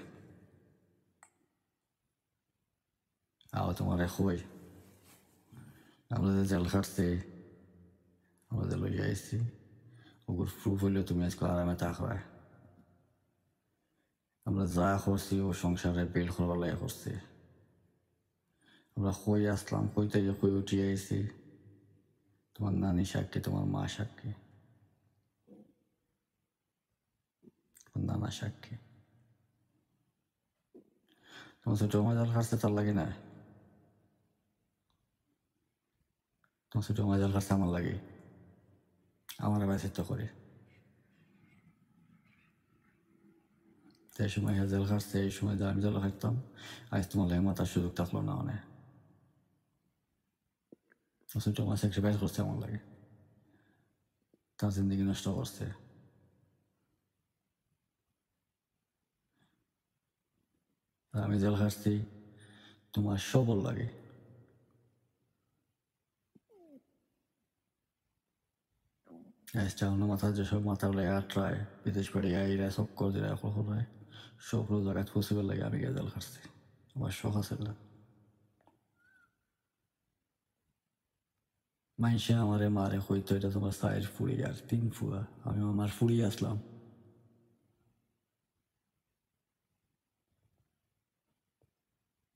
আও তোমার হই, আমরা যে জেল খাটছি, আমরা যে লইয়া আইছি, ওগুর প্রুফ হইলে তুমি আজকে আরামে থাকবে। আমরা যা করছি ও সংসারে বিল করবার লাগে করছি। আমরা কই আসলাম, কই থেকে কই উঠে আইছি, তোমার নানি সাক্ষী, তোমার মা সাক্ষী, তোমার নানা সাক্ষী। তোমার ছোট মামা জল খাটছে তার লাগে না, তোমার ছোট মামা জল খাটছে আমার লাগে, আমার ব্যস্ত করে। এই সময় হ্যাঁ জেল খাটছে, এই সময় আমি জল খাটতাম, আজ তোমার লাগে মাথার সুযোগ থাকলো না অনেক। ছোট মাছ স্যাক্রিফাইস করছে আমার লাগে, তার জিন্দগি নষ্ট করছে। আমি জেল খাটছি, তোমার সবল লাগে। অন্য মাথা যেসব মাথার লাগে আটরায়, বিদেশ বাড়ি আইরা সব করে দিলে কখন হয়, সব জায়গায় পসিবল লাগে আমি গেজাল খাচ্ছি। আমার শখ আছে না, মাইসে আমারে মারে হইতো এটা তোমার সাইড ফুড়ি আর 3 ফুয়া, আমি আমার ফুড়ি আসলাম।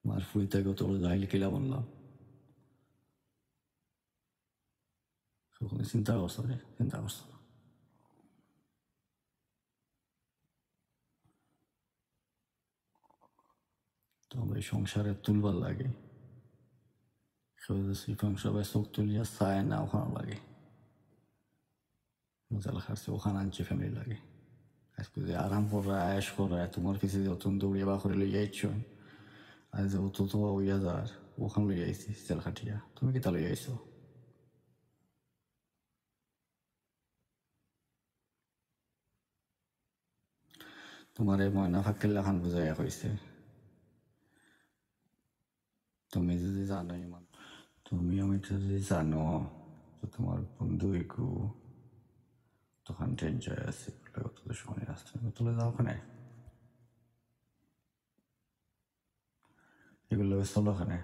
আমার ফুড়ি থেকে তোর জাহিল কিলা বললাম, চিন্তা করছো রে, চিন্তা করছো। তো আমার এই সংসারে তুলবার লাগে, সবাই চোখ তুলিয়া চায় না, ওখানে লাগে জেল খাটছে, ওখানে আনছে ফ্যামিলি লাগে। আজকে যে আরাম করা, আয়েস করা, তোমার কিছু যে অত্যন্ত উড়িয়া বা করে লইয়া ইচ্ছ, আর যে অত তো উইয়া যার ওখানে লইয়া আইছি জেল খাটিয়া, তুমি কি তা লইয়া আইছো। তোমার এই ময়না ফাঁকির লাখান বুঝাইয়া হয়েছে, তুমি যদি জানো ইমান, তুমি আমি যদি জানো যে তোমার বন্ধু একটু তখন ডেঞ্জার আছে বলে অত সময় আসছে তুলে দাও ওখানে এগুলো চলো ওখানে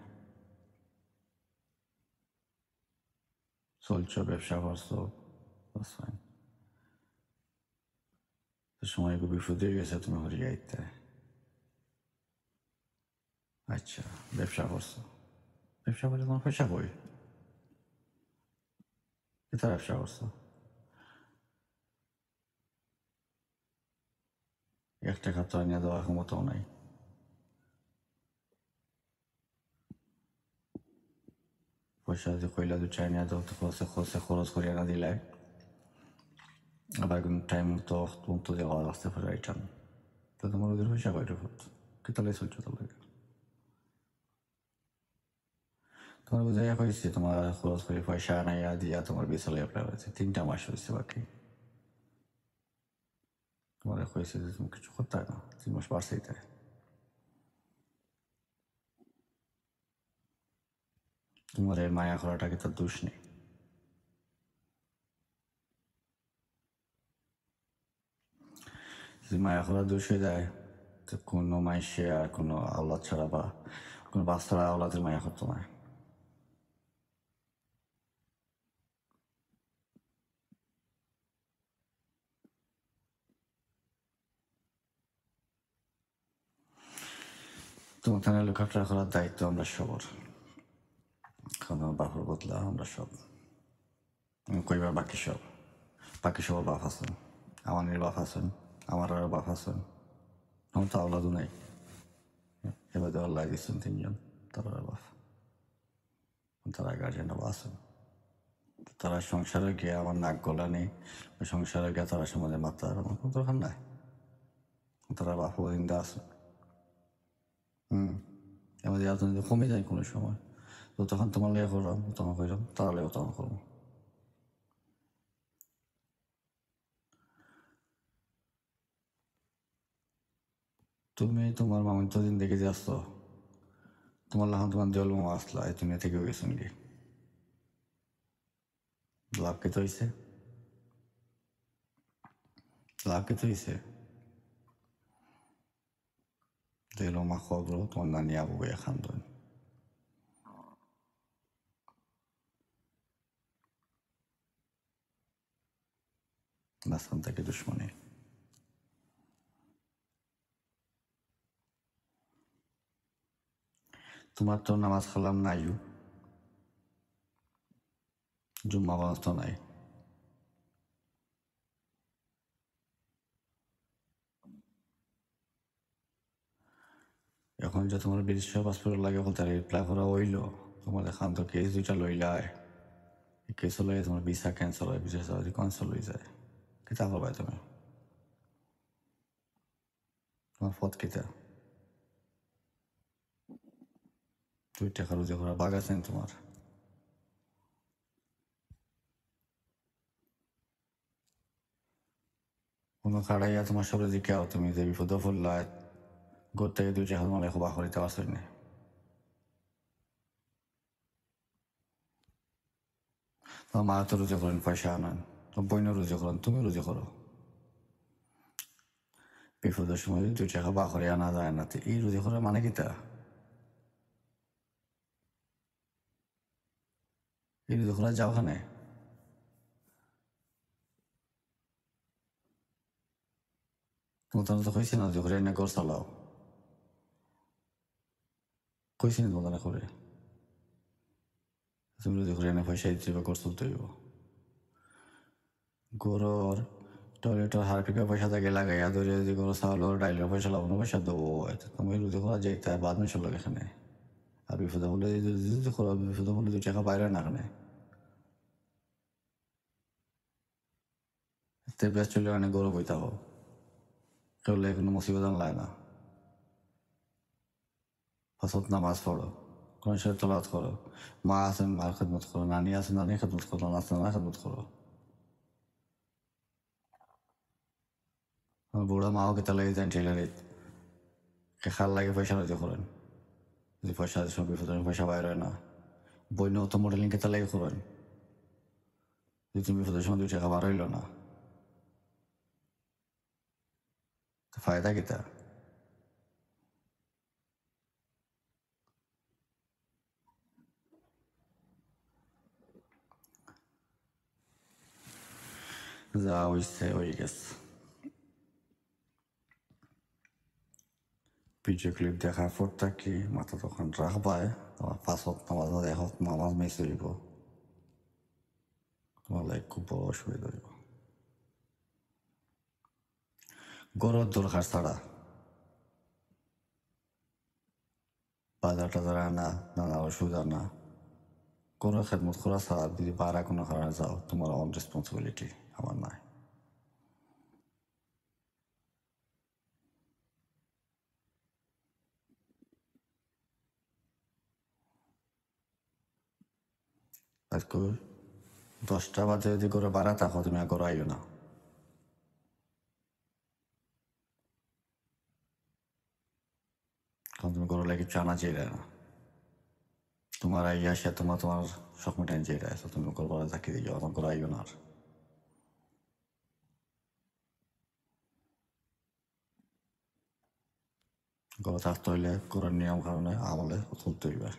চলছো ব্যবসা করছো সময় খুব বিপদে গেছে তুমি হরিয়ে আইতে আচ্ছা ব্যবসা করছো ব্যবসা করে তোমার পয়সা কই কোথায় ব্যবসা করছো 1 টাকা তো এনে দেওয়ার ক্ষমতাও নাই পয়সা যদি কইলা 2 টাকা নিয়ে দাও তো খরচ করে না দিলে আবার কোনো টাইম তো দেওয়া আসতে পারে রিটার্ন তো তোমার ওদের পয়সা কয়টা কি তাহলে চলছো তাহলে তোমার বুঝাই হয়েছে তোমার খরচ করে পয়সা আনাইয়া দিয়া তোমার বিশালে অ্যাপ্লাই হয়েছে 3 মাস হয়েছে বাকি তোমার হয়েছে যে তুমি কিছু করতে হয় না 3 মাস বাড়ছেই তাই তোমার এই মায়া করাটা কি তার দোষ নেই যদি মায়া করার দোষ হয়ে যায় তো কোনো মাইসে আর কোনো আওলাদ ছাড়া বা কোনো বাচ্চারা আওলাদের মায়া করতো না তোমার থানা লেখাপড়া করার দায়িত্ব আমরা সবার কারণ আমার বাপের বদলা আমরা সব কইবার বাকি সবার বাপ আছেন আমাদের বাপ আছেন আমার আরও বাপ আছেন আমার তো আওলাদও নাই এবার আল্লাহ দিচ্ছেন 3জন তারা বাপ তারা গার্জেনরা আছেন তারা সংসারে গিয়ে আমার নাক গলা নেই সংসারে গিয়ে তারা সমাজে মাত্রা আমার কোনো দরকার নাই তারা বাপ জিন্দা আছে আমাদের এত কমে যায় কোনো সময় তো তখন তোমার লেগে করলাম তখন কইলাম তারা লেগে তখন করবো তুমি তোমার মামিন তো দিন দেখে যে আসতো তোমার লাহান তোমার দেওয়াল মামা আসলা তুমি থেকেও গেছেন কি লাভ কে তো হয়েছে লাভ কে তো হয়েছে দেওয়াল মামা খবর তোমার নানি আবু ভাইয়া খান্দন মাঝখান থেকে দুশ্মনী তোমার তো নামাজ খালাম নাইও জুম্মা বানাস তো নাই এখন যে তোমার বিদেশ পাসপোর্ট লাগে বলতে রিপ্লাই করা হইল তোমার এখান তো কেস 2টা লইলায় কেস লইলে তোমার ভিসা ক্যান্সেল হয় ভিসা যদি ক্যান্সেল হয়ে যায় কিতা করবাই তুমি তোমার পথ কিতা 2 টাকা রুজি করা বাঘ আছেন তোমার কোনো খাড়াইয়া তোমার সব জিজ্ঞাও তুমি যে বিপদ ফুল্লায় গোর থেকে 2 টাকা তোমার এখন বাহরিতে আসেন না তোমার মা তো রুজি করেন পয়সা আনান তোমার বইনও রুজি করেন তুমি রুজি করো বিপদের সময় 2 টাকা বাহরে আনা যায় না তো এই রুজি করার মানে কিতা এই রুজি করা যাও ওখানে তোমার তো কইছি না যে করে এনে ঘর চালাও কইছি না তোমার করে তুমি রুজি করে এনে পয়সা দিতে হবে ঘর চলতে হইব গরুর টয়লেটের হারপিকে পয়সা থাকে লাগাইয়া ধরে যদি গরু চাউলের ডাইলের পয়সা লাগানো পয়সা দেবো তুমি রুজি করা যাইতে আর বাদ মিশল এখানে আর বিপদে বলে যদি করো বিপদে বলে 2 টাকা বাইরে না এখানে তে বেশ চলে অনেক গরু বইতে হো কেউলে কোনো মুসিবত লাগে না ফসল নামাজ পড়ো কোন সে তলাত করো মা আছেন মার খেদমত করো নানি আছেন নানি খেদমত করো নাচ না খেদমত করো বুড়া মাও কেতা লাগে যান টেলারে খাল লাগে পয়সা রুজি করেন যদি পয়সা সময় বিপদ পয়সা বাইরে হয় না বইন তো মডেলিং কে তালাই করেন যে তুমি বিপদের সময় 2 টাকা বার হইল না ফায়দা কিতা যা হইছে হয়ে গেছে ভিডিও ক্লিপ দেখার পর থাকি মাথা তখন রাখবায় তোমার 5 ওয়াক্ত নামাজ না এক ওয়াক্ত নামাজ মিস হইব তোমার লাইক খুব বড় অসুবিধা হইব গরর দরকার ছাড়া বাজার টাজার আনা নানা ওষুধ আনা কোনো খেদমত করা ছাড়া যদি বাড়া কোনো কারণে যাও তোমার অন রেসপন্সিবিলিটি আমার নাই আজকে 10টা বাজে যদি করে বাড়া থাকো তুমি আর করে আইও না কারণ তুমি করে লাগে চানা চেয়ে না তোমার আইয়া সে তোমার শখ মিটাইন চেয়ে আছে তুমি করবার চাকরি দিয়ে যাও করে আইও না আর ঘরে থাকতে হইলে করার নিয়ম কারণে আমলে তুলতে হইবে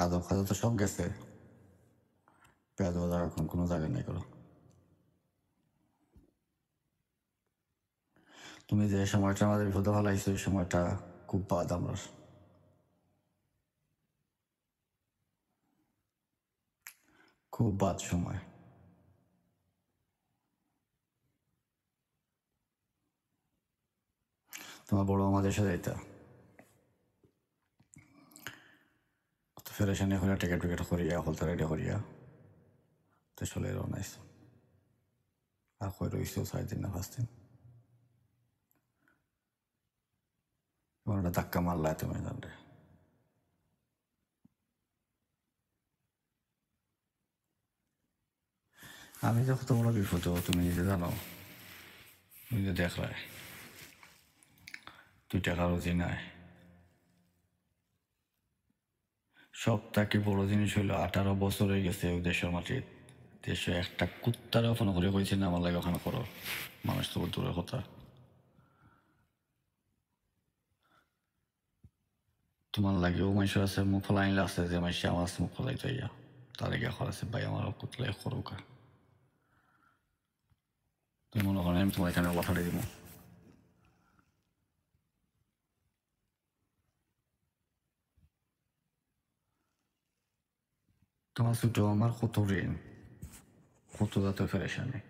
আদব খাদব তো সব গেছে পেঁয়াজ বাজার এখন কোনো জায়গায় নেই করো তুমি যে সময়টা আমাদের বিপদে ভালাইছো ওই সময়টা খুব বাদ আমরা খুব বাদ সময় তোমার বড় আমাদের সাথে যাইতা ফেরেশানি হইয়া টিকেট টিকেট করিয়া হলতে রেডি করিয়া তো চলে রওনাইছ আর কই রইছো 6 দিন না 5 দিন তোমার একটা ধাক্কা মারলা তুমি জানলে আমি যে কত বড় বিপদ তুমি নিজে জানো নিজে দেখলাই 2 টাকা রুজি নাই সবথেকে বড় জিনিস হইলো 18 বছর হয়ে গেছে ওই দেশের মাটির দেশে একটা কুত্তারে ফোন করে কইছি না আমার লাগে ওখানে করো মানুষ তো দূরের কথা তোমার লাগে ও মানুষ আছে মুখ ফলাইলে আছে যে মানুষ আমার মুখ ফলাই তো ইয়া তার গিয়া করাছে ভাই আমার কুতলাই করুকা তুমি মনে করেন আমি তোমার এখানে পাঠাই দিব তোমার ছোট আমার কত ঋণ কত যাতে ফেরেশানি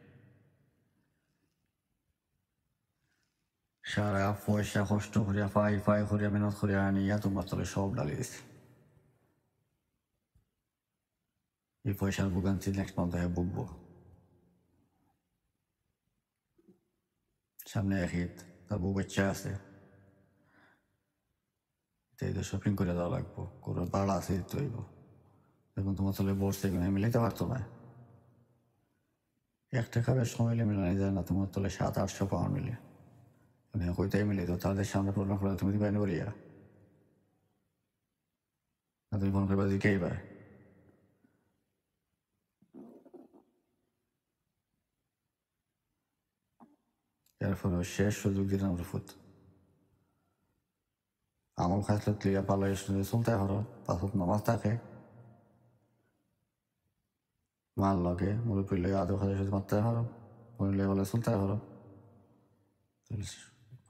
সারা পয়সা কষ্ট করিয়া ফাই করিয়া মেহনত করিয়া আনিয়া তোমার তলে সব ডালি দিছে এই পয়সার ভোগান্তি নেক্সট মান্থ হয়ে ভুগবো সামনে এক ঈদ তার বউ বাচ্চা আছে ঈদে শপিং করে দেওয়া লাগবো কোনো ভাড়া আছে দিতে হইব এখন তোমার তলে বসছে এগুলো মিলাইতে পারতো না 1 টাকা বেশ সময় মিলানো যায় না তোমার তলে 700-800 পাউন্ড মিলে কইটাই মিলে তো তাদের সামনে প্রোগ্রাম করে তুমি দিবাই করিয়া তুমি ফোন করবা দিকেই পায় এরপরে শেষ সুযোগ দিলাম আমরা ফুট আমল খাইলে ক্লিয়ার পালাই চলতে হরো 5 ওয়াক্ত নামাজ থাকে মার লগে মুরব্বীর লগে আদৌ খাদের সাথে মারতে হরো মরিলে বলে চলতে হরো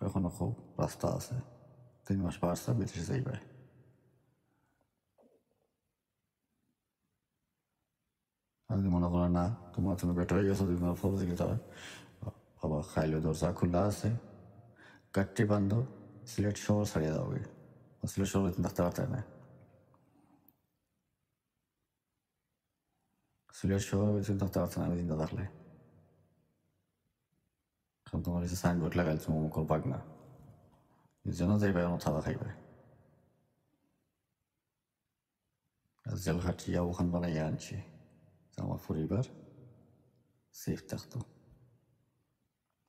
এখনো খুব রাস্তা আছে 3 মাস পারছে বিদেশে যাইবে যদি মনে করো না তুমি বেটার হয়ে গেছো তুমি ফোন দিকে যাবে বাবা খাইলে দরজা খোলা আছে কাটটি বান্ধ সিলেট শহর ছাড়িয়ে যাবে সিলেট শহর থাকতে পারতে না সিলেট শহর থাকতে পারছে না আমি চিন্তা থাকলে কারণ তোমার হচ্ছে সাইনবোর্ড লাগাই তুমি অমুক পাক না যেন যাইবে এমন থাকা খাইবে জেল খাটিয়া ওখান বানাইয়া আনছি আমার পরিবার সেফ থাকতো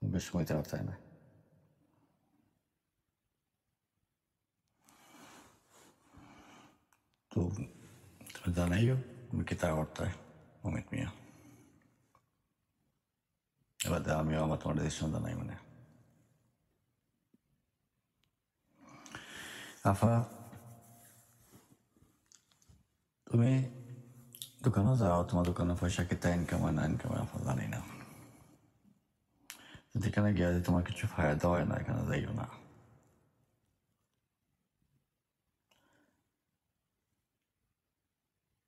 বেশ সময়তে পারতাই না তো তুমি জানাইও তুমি কি তা করতে অমিত মিয়া। এবার আমিও আমার তোমার ডিসিশন জানাই মানে আফা তুমি দোকানে যাও, তোমার দোকানে পয়সা কিতা ইনকাম হয় না ইনকাম হয় আফা জানি না। যেখানে গিয়ে যদি তোমার কিছু ফায়দা হয় না এখানে যাইও না।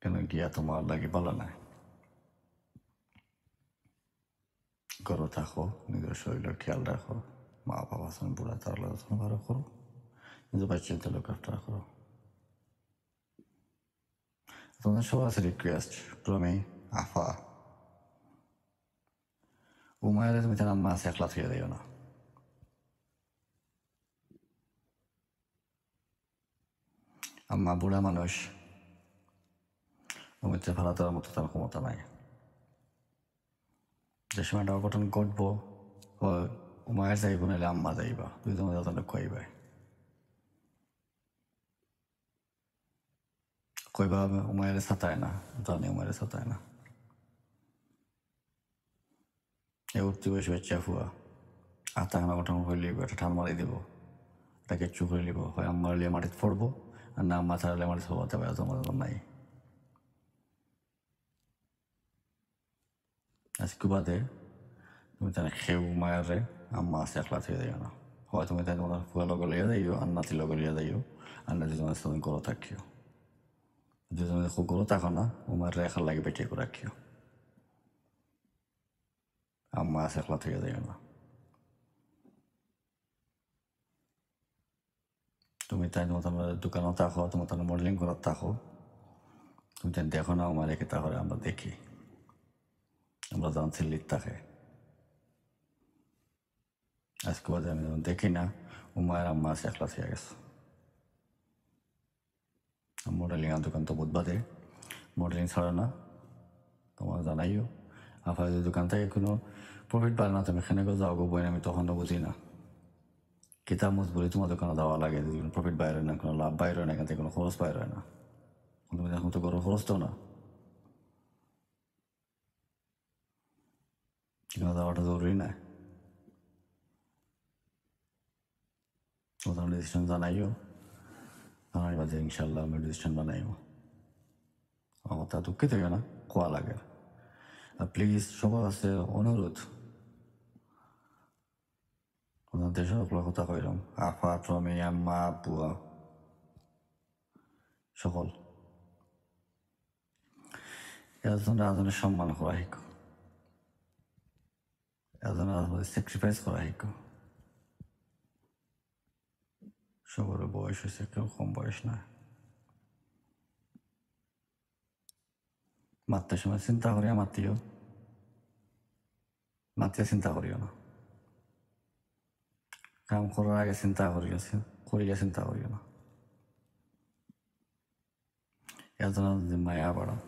কেন গিয়া তোমার লাগে ভালো না। ঘরে থাকো, নিজের শরীরের খেয়াল রাখো, মা বাবা আছেন বুড়া তার আলোচনা ভালো করো, নিজের বাচ্চাদের লোক আফটার করো। তোমাদের সবার আছে রিকোয়েস্ট, তুমি আফা উমায়ের তুমি তার আম্মা আছে একলা থেকে দিও না। আম্মা বুড়া মানুষ, উমিতে ভাড়া তোলার মতো তার ক্ষমতা নাই। যে সময় একটা অঘটন ঘটবো উমায়ের যাইব নাহলে আম্মা যাইবা, দুইজনে যাতে খুয়াইবে। কইবা উমায়ের ছাতায় না, জানি উমায়ের ছাতায় না। এ উঠতে বসে বাচ্চা ফুয়া আতা খানা গঠন করে লিব, একটা ঠান মারি দিব, এটা কিচ্ছু করে লিব, হয় আম্মার লিয়ে মাটিতে পড়বো আর না আম্মা ছাড়ালে মাটিতে পড়তে পারে, তোমার নাই। আজকে বাদে তুমি তাহলে খেউ মায়ের আম্মা আছে একলা থেকে যাইও না। হয় তুমি তাই তোমার ফুয়া লগে লিয়ে যাইও আর নাতি লগে লিয়ে যাইও আর না দুজনের সাথে গরো থাকিও। দুজনে খুব গরো থাকো না, উমার রেখার লাগে বেটে করে রাখিও। আম্মা আছে একলা থেকে যাইও না। তুমি তাই তোমার দোকানও থাকো, তোমার তাহলে মডেলিং করার থাকো, তুমি তাই দেখো না উমার রেখে তাহলে আমরা দেখি, আমরা জানছি লিট থাকে। আজকে বাদে আমি যখন দেখি না উমায়ের আম্মা আছে একলা থেকে গেছে। মডেলিং আর দোকান তো বুধবাদে মডেলিং ছাড়ে না, তোমার জানাইও। আপনার যদি দোকান থেকে কোনো প্রফিট পায় না তুমি এখানে যাও গো বই, আমি তখন তো বুঝি না কিতাব মজবুরি তোমার দোকানে দেওয়া লাগে, যদি কোনো প্রফিট বাইরে না, কোনো লাভ বাইরে হয় না, এখান থেকে কোনো খরচ বাইরে হয় না, তুমি এখন তো করো খরচ তো না, এখানে যাওয়াটা জরুরি না। তোমার ডিসিশন জানাইও, জানাই বাজে ইনশাল্লাহ আমি ডিসিশন বানাইও। আমার তা দুঃখিত থাকে না, কোয়া লাগে। আর প্লিজ সবার কাছে অনুরোধ, ওনাদের সকল কথা কইলাম, আফা টমি আম্মা বুয়া সকল এজন্য আজনের সম্মান করা শিখ, এজন্য আজনের স্যাক্রিফাইস করা শিখ। সবার বয়স হয়েছে, কেউ কম বয়স না। মারতে সময় চিন্তা করিয়া মাতিও, মাতিয়ে চিন্তা করিও না। কাম করার আগে চিন্তা করিও, করিয়া চিন্তা করিও না। এজন্য যদি মায়া বাড়াও,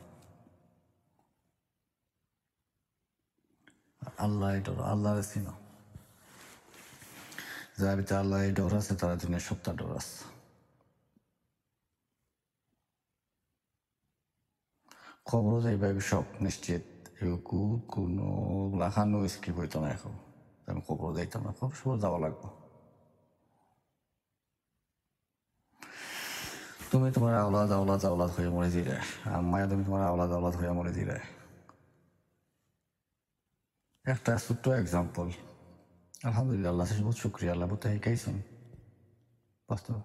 আল্লাহ ডর, আল্লাহরে চিনো, যার ভিতরে আল্লাহ ডর আছে তারা দুনিয়ার সপ্তাহ ডর আছে। খবরও যাইবা সব নিশ্চিত, এগুলো কোনো লাখানো স্কিপ হইতো না। এখন আমি খবরও যাইতাম না, খবর সবর যাওয়া লাগবো। তুমি তোমার আওলাদ আওলাদ আওলাদ হয়ে মরে দিলে, আর মায়া তুমি তোমার আওলাদ আওলাদ হয়ে মরে দিলে। একটা ছোট্ট এক্সাম্পল, আলহামদুলিল্লাহ আল্লাহ বহুত শুক্রিয়া, আল্লাহ বোধ শিকাইছেন বাস্তব।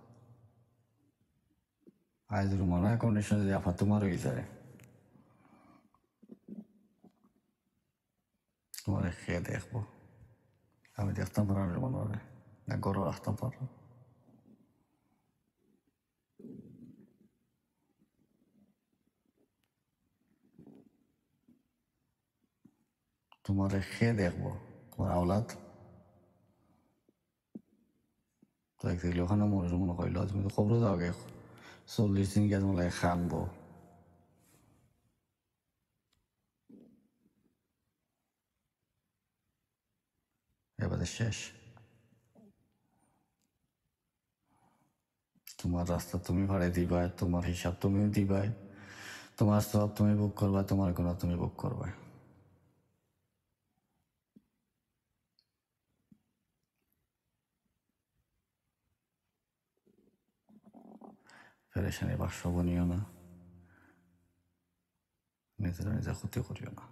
আজ মনে হয় কন্ডিশন যদি আফা তোমার হয়ে যায়, তোমার খেয়ে দেখবো, আমি দেখতাম পারার মনে হয় না, গরু রাখতাম পারো। তোমার খেয়ে দেখবো, তোমার আওলাদ তো একদিকে ওখানে মনে করিল, তুমি তো খবরও যাও গে 40 দিন গিয়ে তোমার লাগে খানবো। এবারে শেষ। তোমার রাস্তা তুমি ভাড়ে দিবাই, তোমার হিসাব তুমিও দিবাই, তোমার সব তুমি বুক করবা, তোমার গুণা তুমি বুক করবে। পেরেশানি বাক্স বনিও না, নিজেরা নিজে ক্ষতি করিও না।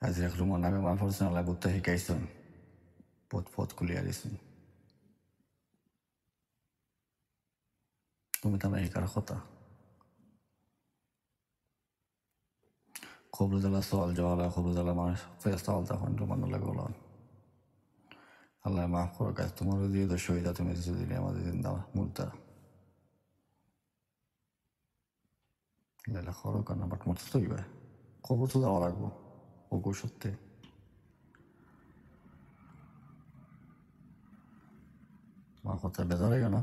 আজ এক রুমার নামে আমার পার্সোনাল বুঝতে শিকাইছেন, পথ পথ খুলিয়া দিছেন। তুমি তো আমার শিকার কথা খবর জ্বালা সল জওয়ালা খবর জ্বালা মানুষ ফেস্তা হল তখন রুমান লাগে বলন আল্লাহ মাফ করো কাজ তোমারও দিয়ে তো শহীদা তুমি দিলে আমাদের জিন্দা মুর্দা লেলা করো কেন বাট মরতে তো হইবে, খবর তো যাওয়া লাগবো ওগো সত্যি। তোমার কথা বেজার হইও না,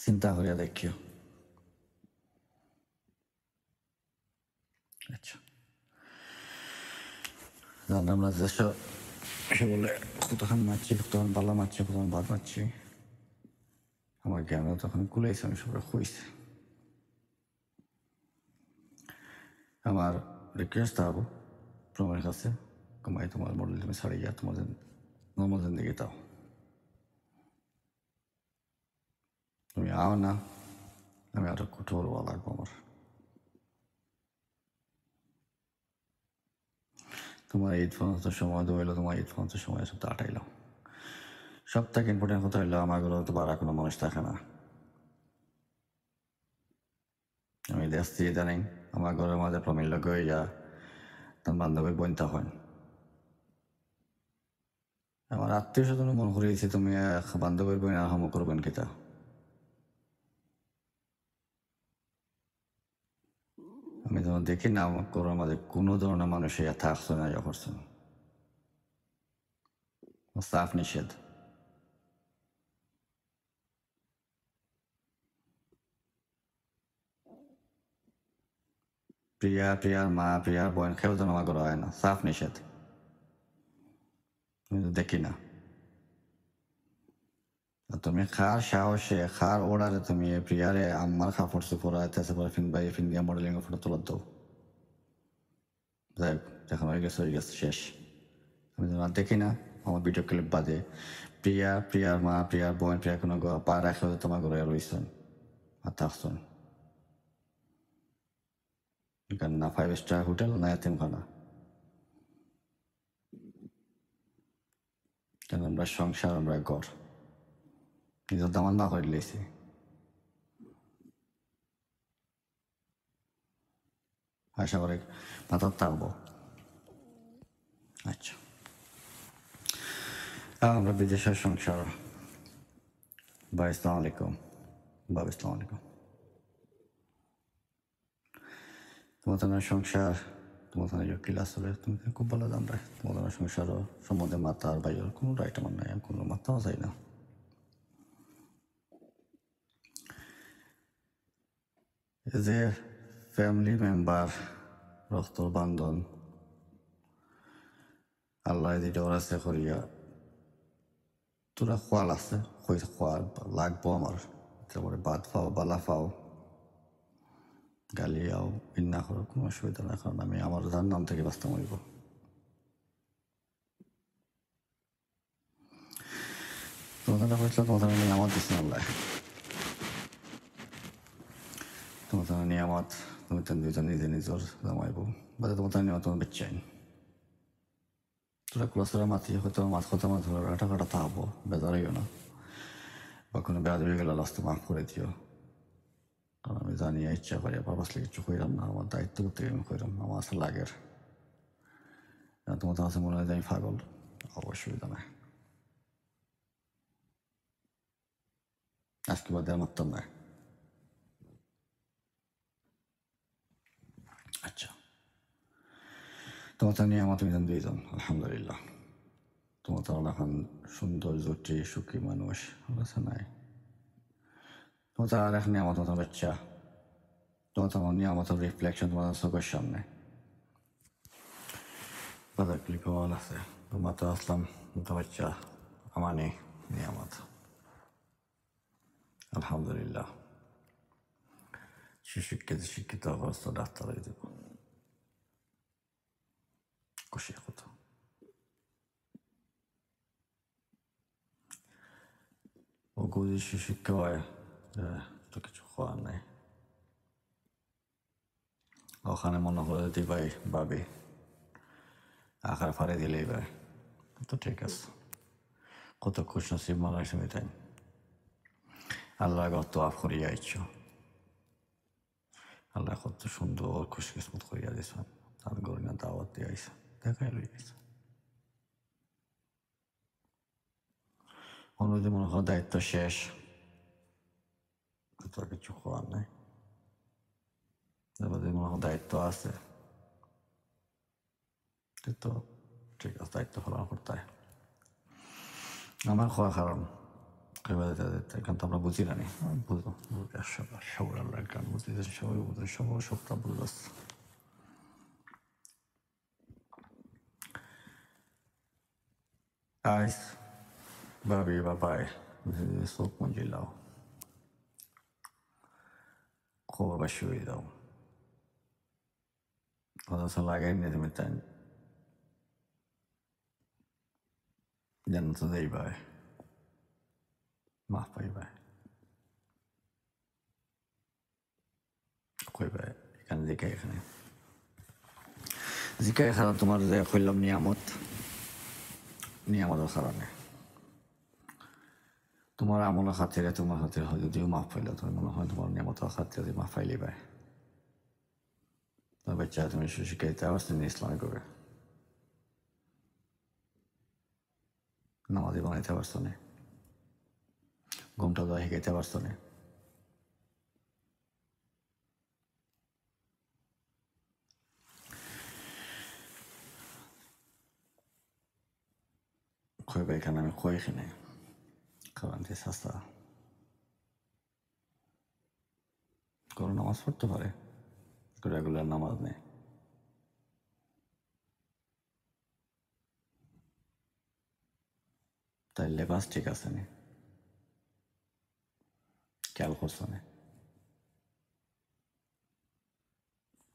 চিন্তা করিয়া দেখিও। আচ্ছা জানলাম না যেসব সে বলে কতক্ষণ মারছি, কতক্ষণ পাল্লা মারছি, কতক্ষণ বাদ মারছি, আমার জ্ঞান তখন কুলাইছে, আমি সবাই খুঁজছি। আমার রিকোয়েস্ট থাকবো তোমার কাছে, কমাই তোমার মডেল তুমি ছাড়িয়া তোমাদের নর্মাল জিন্দগি তাও তুমি আও না, আমি আরো কঠোর হওয়া লাগবো আমার। তোমার ঈদ পর্যন্ত সময় হইলো, তোমার ঈদ পর্যন্ত সময় সব আটাইলাম। সব থেকে ইম্পর্টেন্ট কথা হইলো আমার ঘরে তো বাড়া কোনো মানুষ থাকে না। আমি দেখছি ইদানিং আমার ঘরের মাঝে প্রমিল গইয়া তার বান্ধবী বইনতা হয়। আমার আত্মীয় স্বজন মনে করিয়েছি তুমি বান্ধবীর বই আর হাম করবেন কিতা। আমি যখন দেখি না আমার ঘরের মাঝে কোনো ধরনের মানুষ ইয়া থাকছে না, ইয়া করছে না, সাফ নিষেধ। প্রিয়ার মা প্রিয়ার বোন কেউ যেন আমার ঘরে হয় না, সাফ নিষেধ। আমি তো দেখি না। তুমি খার সাহসে খার ওড়ারে তুমি প্রিয়ারে আমার কাপড় চোপড় তেসে পরে ফিনবাই ফিন্দিয়া মডেলিং ফটো তোলার দাও। যাই হোক যখন হয়ে গেছে শেষ। আমি তো আর দেখি না আমার ভিডিও ক্লিপ বাদে প্রিয়ার মা প্রিয়ার বোন প্রিয়া কোনো পা রাখলে তোমার ঘরে রয়েছেন আর থাকছেন। এখানে না 5 স্টার হোটেল না এতিমখানা, কেন আমরা সংসার আমরা ঘর নিজের দামান না করে লেছি। আশা করি মাথার থাকবো। আচ্ছা আমরা বিদেশের সংসার। ভাই আসসালামু আলাইকুম, বাবা আসসালামু আলাইকুম। তোমাদের সংসার তোমাদের ক্লাস হলে তুমি খুব ভালো জানবে, তোমাদের সংসার সম্বন্ধে মাথা আর বাইরের কোনো রাইট আমার নাই, কোনো মাথাও চাই না। যে ফ্যামিলি মেম্বার রক্তর বান্ধন আল্লাহ যেটা ওর আছে করিয়া তোরা খোয়াল আছে খোয়াল লাগবো আমার, তারপরে ভাত পাও বালা পাও গালিয়াও ভিন্না করো কোনো অসুবিধা না, কারণ আমি আমার যার নাম থেকে বাঁচতে মরিব। তোমাদের হয়েছিল তোমাদের নিয়ামত দিচ্ছেন আল্লাহ, তোমাদের নিয়ামত তুমি তো দুজন নিজে নিজের জামাইব বাদে তোমাদের নিয়ামত তোমার বেচাইন তোরা ক্লাসের মাতি হয়তো মাছ কথা মাছ ধরো কাটা কাটা থাকবো, বেজার হইও না, বা কোনো বেড়া হয়ে গেলে লাস্টে মাফ করে দিও। কারণ আমি জানি ইচ্ছা করি পারপাসলি কিছু কইরাম না, আমার দায়িত্ব করতে আমি কইরাম আমার আসলে লাগের। তোমাদের কাছে মনে হয় যে আমি পাগল, অসুবিধা নাই, আজকে বাদে আমার তো নাই। আচ্ছা তোমাদের নিয়ে আমার তুমি দুইজন আলহামদুলিল্লাহ, তোমাদের এখন সুন্দর জুটি সুখী মানুষ আছে নাই, তোমাদের আর এখন আমার মতো বাচ্চা, তোমাদের নিয়ে আমার রিফ্লেকশন তোমাদের চোখের সামনে। বাজার ক্লিপে মাল আছে তো মাত্র আসলাম তো বাচ্চা আমানি নিয়ামত আলহামদুলিল্লাহ শিক্ষিত অবস্থা ডাক্তার হয়ে দেব খুশি কথা ও যদি শিক্ষা হয় তো কিছু হওয়ার নেই ওখানে মনে করে দিবাই ভাবি আকার ফাড়ে দিলেই ভাই তো ঠিক আছে কত খুশ নসিব মালার সময় তাই আল্লাহ গত আফ করিয়া আইছ আল্লাহ কত সুন্দর খুশি কিসমত করিয়া দিয়েছেন তার গরিনা দাওয়াত দিয়ে আইসা দেখাই লই গেছে অনুযায়ী মনে হয় দায়িত্ব শেষ তো কিছু হওয়ার নাই এবার মনে হয় দায়িত্ব আছে তো ঠিক আছে দায়িত্ব পালন করতে হয় আমার হওয়ার কারণ এখন তো আমরা বুঝি না বুঝবো সবার আল্লাহ গান বুঝতে সবাই বুঝে সবার সবটা বুঝতে আইস ভাবি বাবাই চোখ মঞ্জিলাও খবর বাসি হয়ে দাও অথচ লাগাই নিয়ে তুমি তাই জানতে দেই ভাই মাফ পাই ভাই কই ভাই এখানে দেখে এখানে জিকায় খারাপ তোমার কইলাম নিয়ামতের কারণে তোমার আমলের খাতিরে তোমার হাতে হয় যদিও মাফ পাইলে তুমি মনে হয় তোমার নিয়ামতের খাতিরে মাফ পাইলে ভাই তোমার বাচ্চা তুমি শিখাইতে পারছো না ইসলামে করে নামাজি বানাইতে পারছো না ঘুমটা দেওয়া শিখাইতে পারছো না কই ভাই এখানে আমি কই এখানে কারণ যে সস্তা কোনো নামাজ পড়তে পারে রেগুলার নামাজ নেই তাই লেবাস ঠিক আছে নি খেয়াল করছো না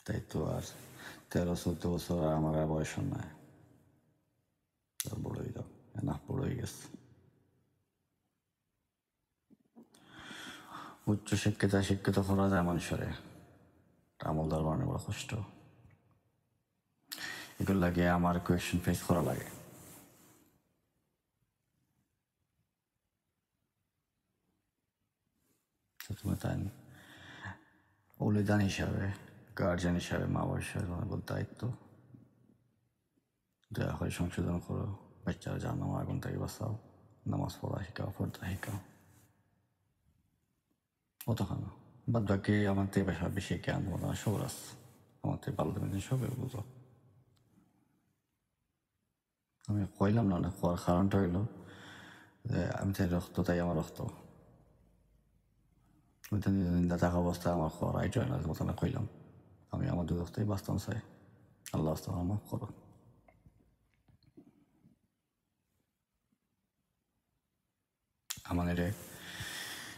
তাই তো আর 13-14 বছর আর আমার আর বয়স নাই বড়ই যাও না বড়ই গেছে উচ্চ শিক্ষিত করা যায় মানুষের আমলদার বানানো বড় কষ্ট এগুলো লাগে আমার কোয়েশ্চেন ফেস করা লাগে তুমি তাই অলিদান হিসাবে গার্জিয়ান হিসাবে মা বাবা হিসাবে তোমার দায়িত্ব দয়া করে সংশোধন করো বাচ্চারা জানো আগুন থেকে বাঁচাও নামাজ পড়া শিখাও পর্দা শিখাও অতখানো বাদ বাকি আমার থেকে বেশি জ্ঞান বলো সবর আছে আমার থেকে ভালো তুমি সবে বুঝো আমি কইলাম না খোয়ার কারণটা হইলো যে আমি তাই রক্ত তাই আমার রক্ত নিন্দা থাকা অবস্থায় আমার খোয়ার আইট হয় না মতো না কইলাম আমি আমার দুই রক্তই বাঁচতাম চাই আল্লাহ আমার মাফ করো আমাদের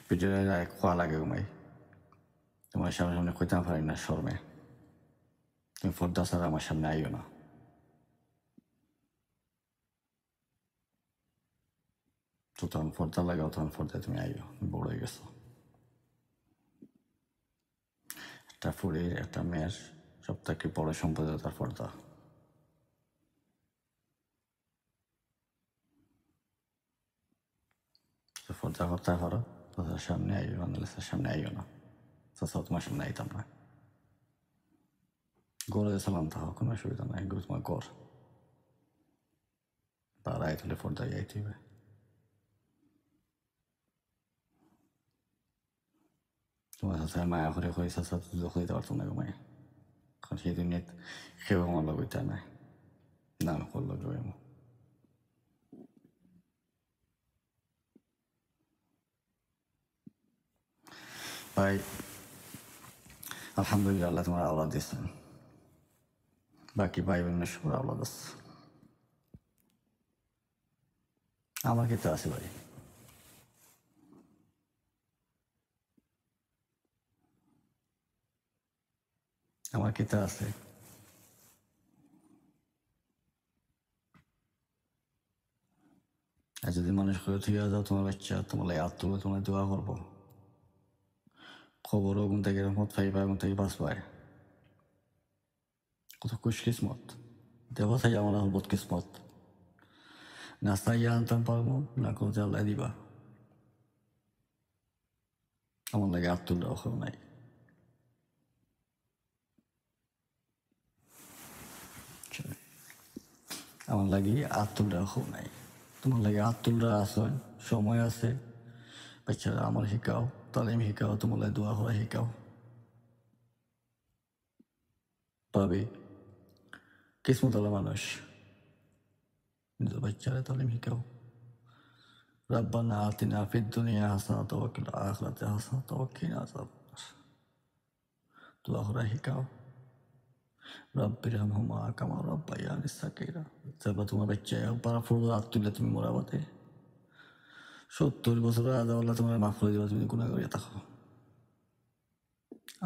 ভিডিওটা খোয়া লাগে ঘুমাই তোমার সামনে কইতে পারি না শর্মে তুমি পর্দা ছাড়া আমার সামনে আইও না তো তখন পর্দা লাগাও তখন পর্দায় তুমি আইও বড় হয়ে গেছো একটা ফুড়ির একটা মেয়ের সব থেকে বড় সম্পদ তার পর্দা পর্দা করতে পারো তার সামনে আইও আন্দালের সামনে আইও না তাছাড়া তোমার সামনে আইতাম না গড়ে সালাম থাকো কোনো অসুবিধা নাই এগুলো তোমার গড় তার আয় তুলে পর্দায় আইতে হবে তোমার সাথে মায়া করে হয়ে সাথে যখন দিতে পারতাম না ঘুমাই কারণ সেই দুনিয়াত সেও আমার লগইতে নাই না আমি করলো জয়মো ভাই আলহামদুলিল্লাহ আল্লাহ তোমার আওলাদ দিয়েছেন বাকি ভাই বোনের সবার আওলাদ আছে আমার ক্ষেত্রে আছে ভাই। আমার ক্ষেত্রে আছে। আর যদি মানুষ করে থেকে যাও তোমার বাচ্চা তোমার লাগে হাত তুলে তোমার দোয়া করবো। খবর ওগুন থেকে রহমত পাইবা ওগুন থেকে বাঁচ পায়। কত খুশ কিসমত দেব চাই আমার বহুত কিসমত। না চাইয়া আনতাম পারবো না করতে আল্লাহ দিবা। আমার লাগে হাত তুললেও কেউ নাই। আমার লাগে হাত তুললেও কেউ নাই। তোমার লাগে হাত তুলরা আসন সময় আছে। বাচ্চারা আমার শিখাও তালিম শিখাও তোমার লাগে দোয়া করা শিখাও। পাবে কিসমত আলা মানুষ নিজের বাচ্চারা তালিম শিখাও। ربنا آتنا في الدنيا حسنة وفي الآخرة حسنة وقنا عذاب النار। দোয়া করা শিখাও। রব্বির হামহুমা কামা রাব্বায়ানি সাগীরা। তারপর তোমার বাচ্চা পাড়া ফুল হাত তুলে তুমি মোরাবাতে 70 বছর আল্লাহ তোমার মাফ করে দিবা। তুমি গুনাহ করিয়া থাকো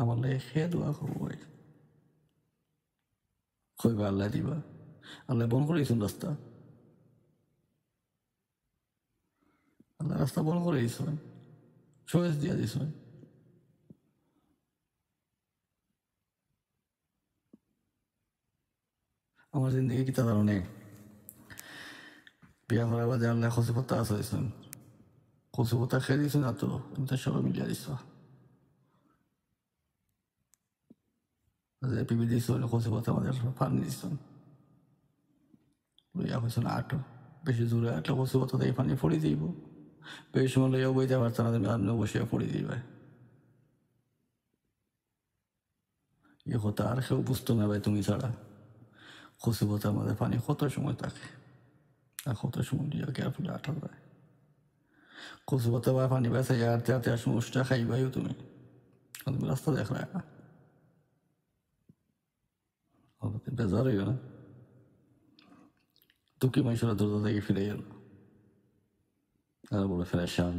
আমার লাগে খেয়ে দোয়া করবো ভাই। কইবা আল্লাহ দিবা। আল্লাহ বন করেছেন রাস্তা। আল্লাহ রাস্তা বন করে দিয়েছেন চয়েস দিয়া দিয়েছেন। আমার জিন্দগি কি তার নেই। বিয়া করার বাদে আল্লাহ খসিপত্তা আসাইছেন। খসিপত্তা খেয়ে দিয়েছেন না তো তুমি তো সবাই মিলিয়ে দিছ। পিবি দিয়েছেন খসিপত্তা আমাদের পানি দিয়েছেন। লইয়া হয়েছেন আটো বেশি জোরে আটলে খসিপত্তা দিয়ে পানি ফড়ি দিব। বেশি সময় লইয়া বইতে পারছে না তুমি আপনি বসে ফড়ি দিবে। এ কথা আর কেউ বুঝতো না ভাই তুমি ছাড়া। খসিপত্তার মধ্যে পানি কত সময় থাকে আর কত সময় দিয়ে কেয়ারফুলি আঠা যায়। খসিপত্তা বা পানি বেসে আটতে আটতে আসুন উষ্টা খাইবাইও তুমি। তুমি রাস্তা দেখ না বেজার হইও না। তুকি মানুষেরা দরজা থেকে ফিরে গেল আর বলে ফেরেশান।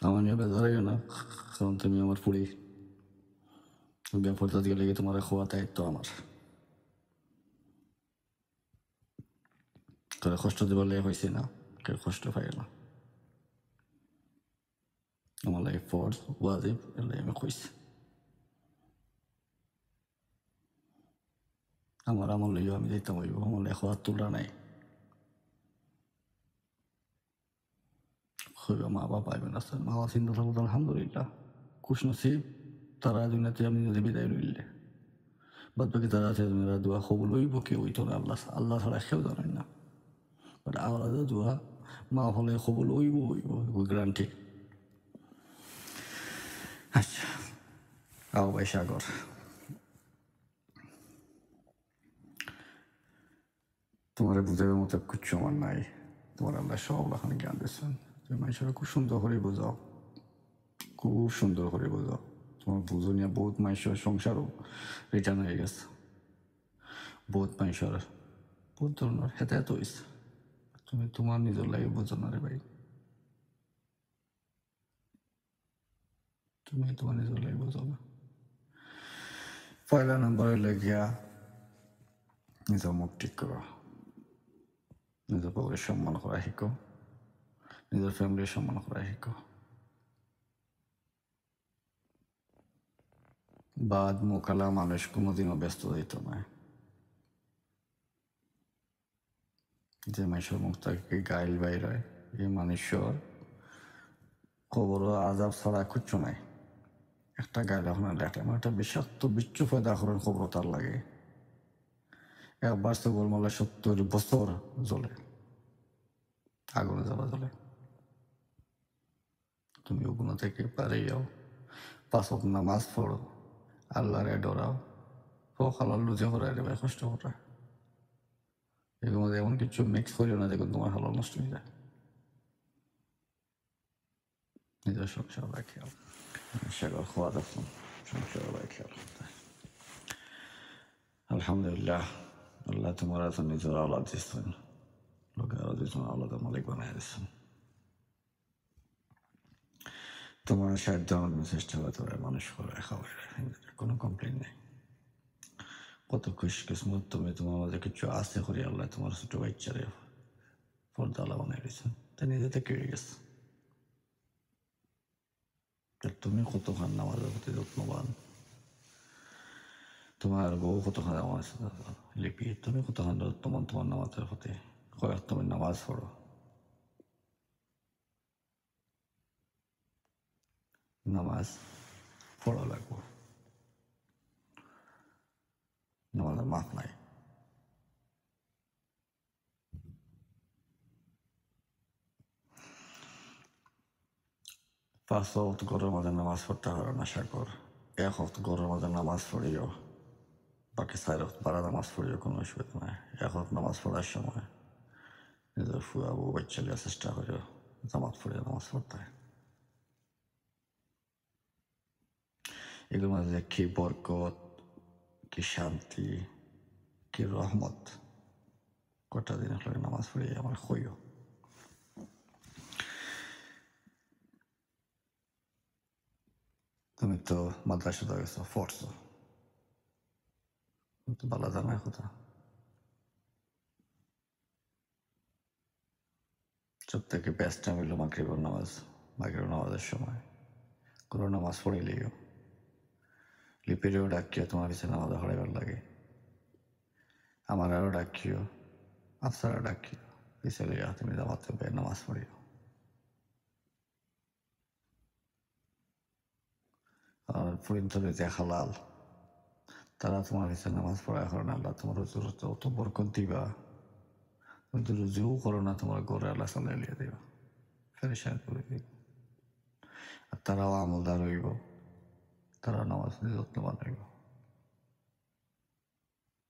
আমার নিয়ে বেজার হইও না কারণ তুমি আমার পুরি। ব্যাপারটা দিয়ে লেগে তোমার খোয়া দায়িত্ব আমার। তোরা কষ্ট দেবার লেগে হয়েছে না কেউ কষ্ট পাই না। আমার লাগে ফর্স ওয়াজিব এলে আমি কইছি আমার আমার লইও আমি দিতাম হইব। আমার লেগে খোয়ার তুলা নাই। হইব মা বাবা পাইবেন আসছেন মা বাবা চিন্তা থাকবো আলহামদুলিল্লাহ খুশ নসিব। তারা দুনিয়াতে আমি যদি বিদায় রইলে বাদ বাকি তারা আছে মেয়েরা দোয়া কবুল হইব কেউ হইতো না। আল্লাহ আল্লাহ ছাড়া কেউ জানেন না। বাট আলাদা দোয়া মা হলে কবুল হইব হইব গ্যারান্টি। আচ্ছা আও ভাই সাগর তোমার বুঝাবের মতো কিচ্ছু আমার নাই। তোমার আল্লাহ সব ওখানে জ্ঞান দিচ্ছেন। তুমি মানুষেরা খুব সুন্দর করে বোঝাও খুব সুন্দর করে বোঝাও। তোমার বুঝো নিয়ে বহুত মানুষের সংসারও রিটার্ন হয়ে গেছে। বহুত মানুষের বহুত ধরনের হেতায়ত হয়েছে। তুমি তোমার নিজের লাগে বোঝো না রে ভাই। তুমি তোমার নিজের লাগে বোঝো না। পয়লা নাম্বার হইলে গিয়া নিজের মুখ ঠিক করো। নিজের বউয়ের সম্মান করা শিখো। নিজের ফ্যামিলির সম্মান করা শিখো। বাদ মোকালা মানুষ কোনোদিনও ব্যস্ত দিত না। যে মানুষের মুখ থেকে গাইল বাইর হয় এই মানুষের কবর আজাব ছাড়া কিচ্ছু নাই। একটা গাইল এখন লেটে আমার একটা বিষাক্ত বিচ্ছু ফয়দা করেন খবর তার লাগে। একবার তো গোলমালে 70 বছর জ্বলে আগুনে জ্বালা জ্বলে। তুমি ওগুলো থেকে পারে যাও 5 ওয়াক্ত নামাজ পড়ো আল্লাহরে ডরাও হালাল লুজে করাই দেবে কষ্ট করা। এগুলোর মধ্যে এমন কিছু মিক্স করিও না দেখুন তোমার হালাল নষ্ট হয়ে যায়। নিজের সংসার বা খেয়াল সেগুলো খাওয়া দেখুন সংসার বা খেয়াল করতে আলহামদুলিল্লাহ, আল্লাহ তোমার এত নিজের আওলাদ দিচ্ছেন, লোকে আরো দিচ্ছেন, আওলাদের মালিক বানিয়ে দিচ্ছেন। তোমার সাহায্য আমার চেষ্টা করে তোমার মানুষ করে খাওয়াই, কোনো কমপ্লেন নেই। কত খুশ কিসমত তুমি, তোমার মাঝে কিছু আসতে করি আল্লাহ তোমার ছোট বাচ্চারে পর্দা আল্লাহ বানিয়ে দিচ্ছেন, তা নিজেতে কেড়ে গেছে। তুমি কতক্ষণ নামাজের প্রতি যত্নবান, তোমার বউ কতক্ষণ নামাজ লিপি, তুমি কতক্ষণ যত্নবান তোমার নামাজের প্রতি, কয়েক তুমি নামাজ পড়ো। নামাজ পড়া লাগবো, নামাজের মাফ নাই। পাঁচ ওয়াক্ত ঘরের মাঝে নামাজ পড়তে হবে না, আশা কর। এক ওয়াক্ত ঘরের মাঝে নামাজ পড়িও, বাকি 4 ওয়াক্ত বারা নামাজ পড়িও, কোনো অসুবিধা নাই। এক ওয়াক্ত নামাজ পড়ার সময় নিজের ফুয়া বউ বাচ্চা লিয়ে চেষ্টা করিও জামাত পড়িয়ে নামাজ পড়তে। এগুলোর মাঝে কি বরকত, কি শান্তি, কি রহমত, কটা দিন হলে নামাজ পড়িয়ে আমার হইও। তুমি তো মাদ্রাসা গেছো, পড়ছো, তো ভালো জানার কথা। সব থেকে বেস্ট টাইম হইল মাগরিবের নামাজ। মাগরিবের নামাজের সময় কোনো নামাজ পড়িলেও লিপিরেও ডাকিও, তোমার কাছে নামাজ হরাইবার লাগে। আমার আরও ডাকিও, আফসারও ডাকিও, পিছিয়ে লইয়া তুমি জামাতে বের নামাজ পড়িও। আর পরিন্তরে যে হালাল, তারা তোমার কাছে নামাজ পড়ার কারণে আল্লাহ তোমার অত বরকত দিবা, তুমি তো রুজুও করো না, তোমার ঘরে আল্লাহ চালাই লিয়ে দিবা, ফেরেশান করে দিব। আর তারাও আমলদার হইব, তারা নামাজ যত্নবান হইব।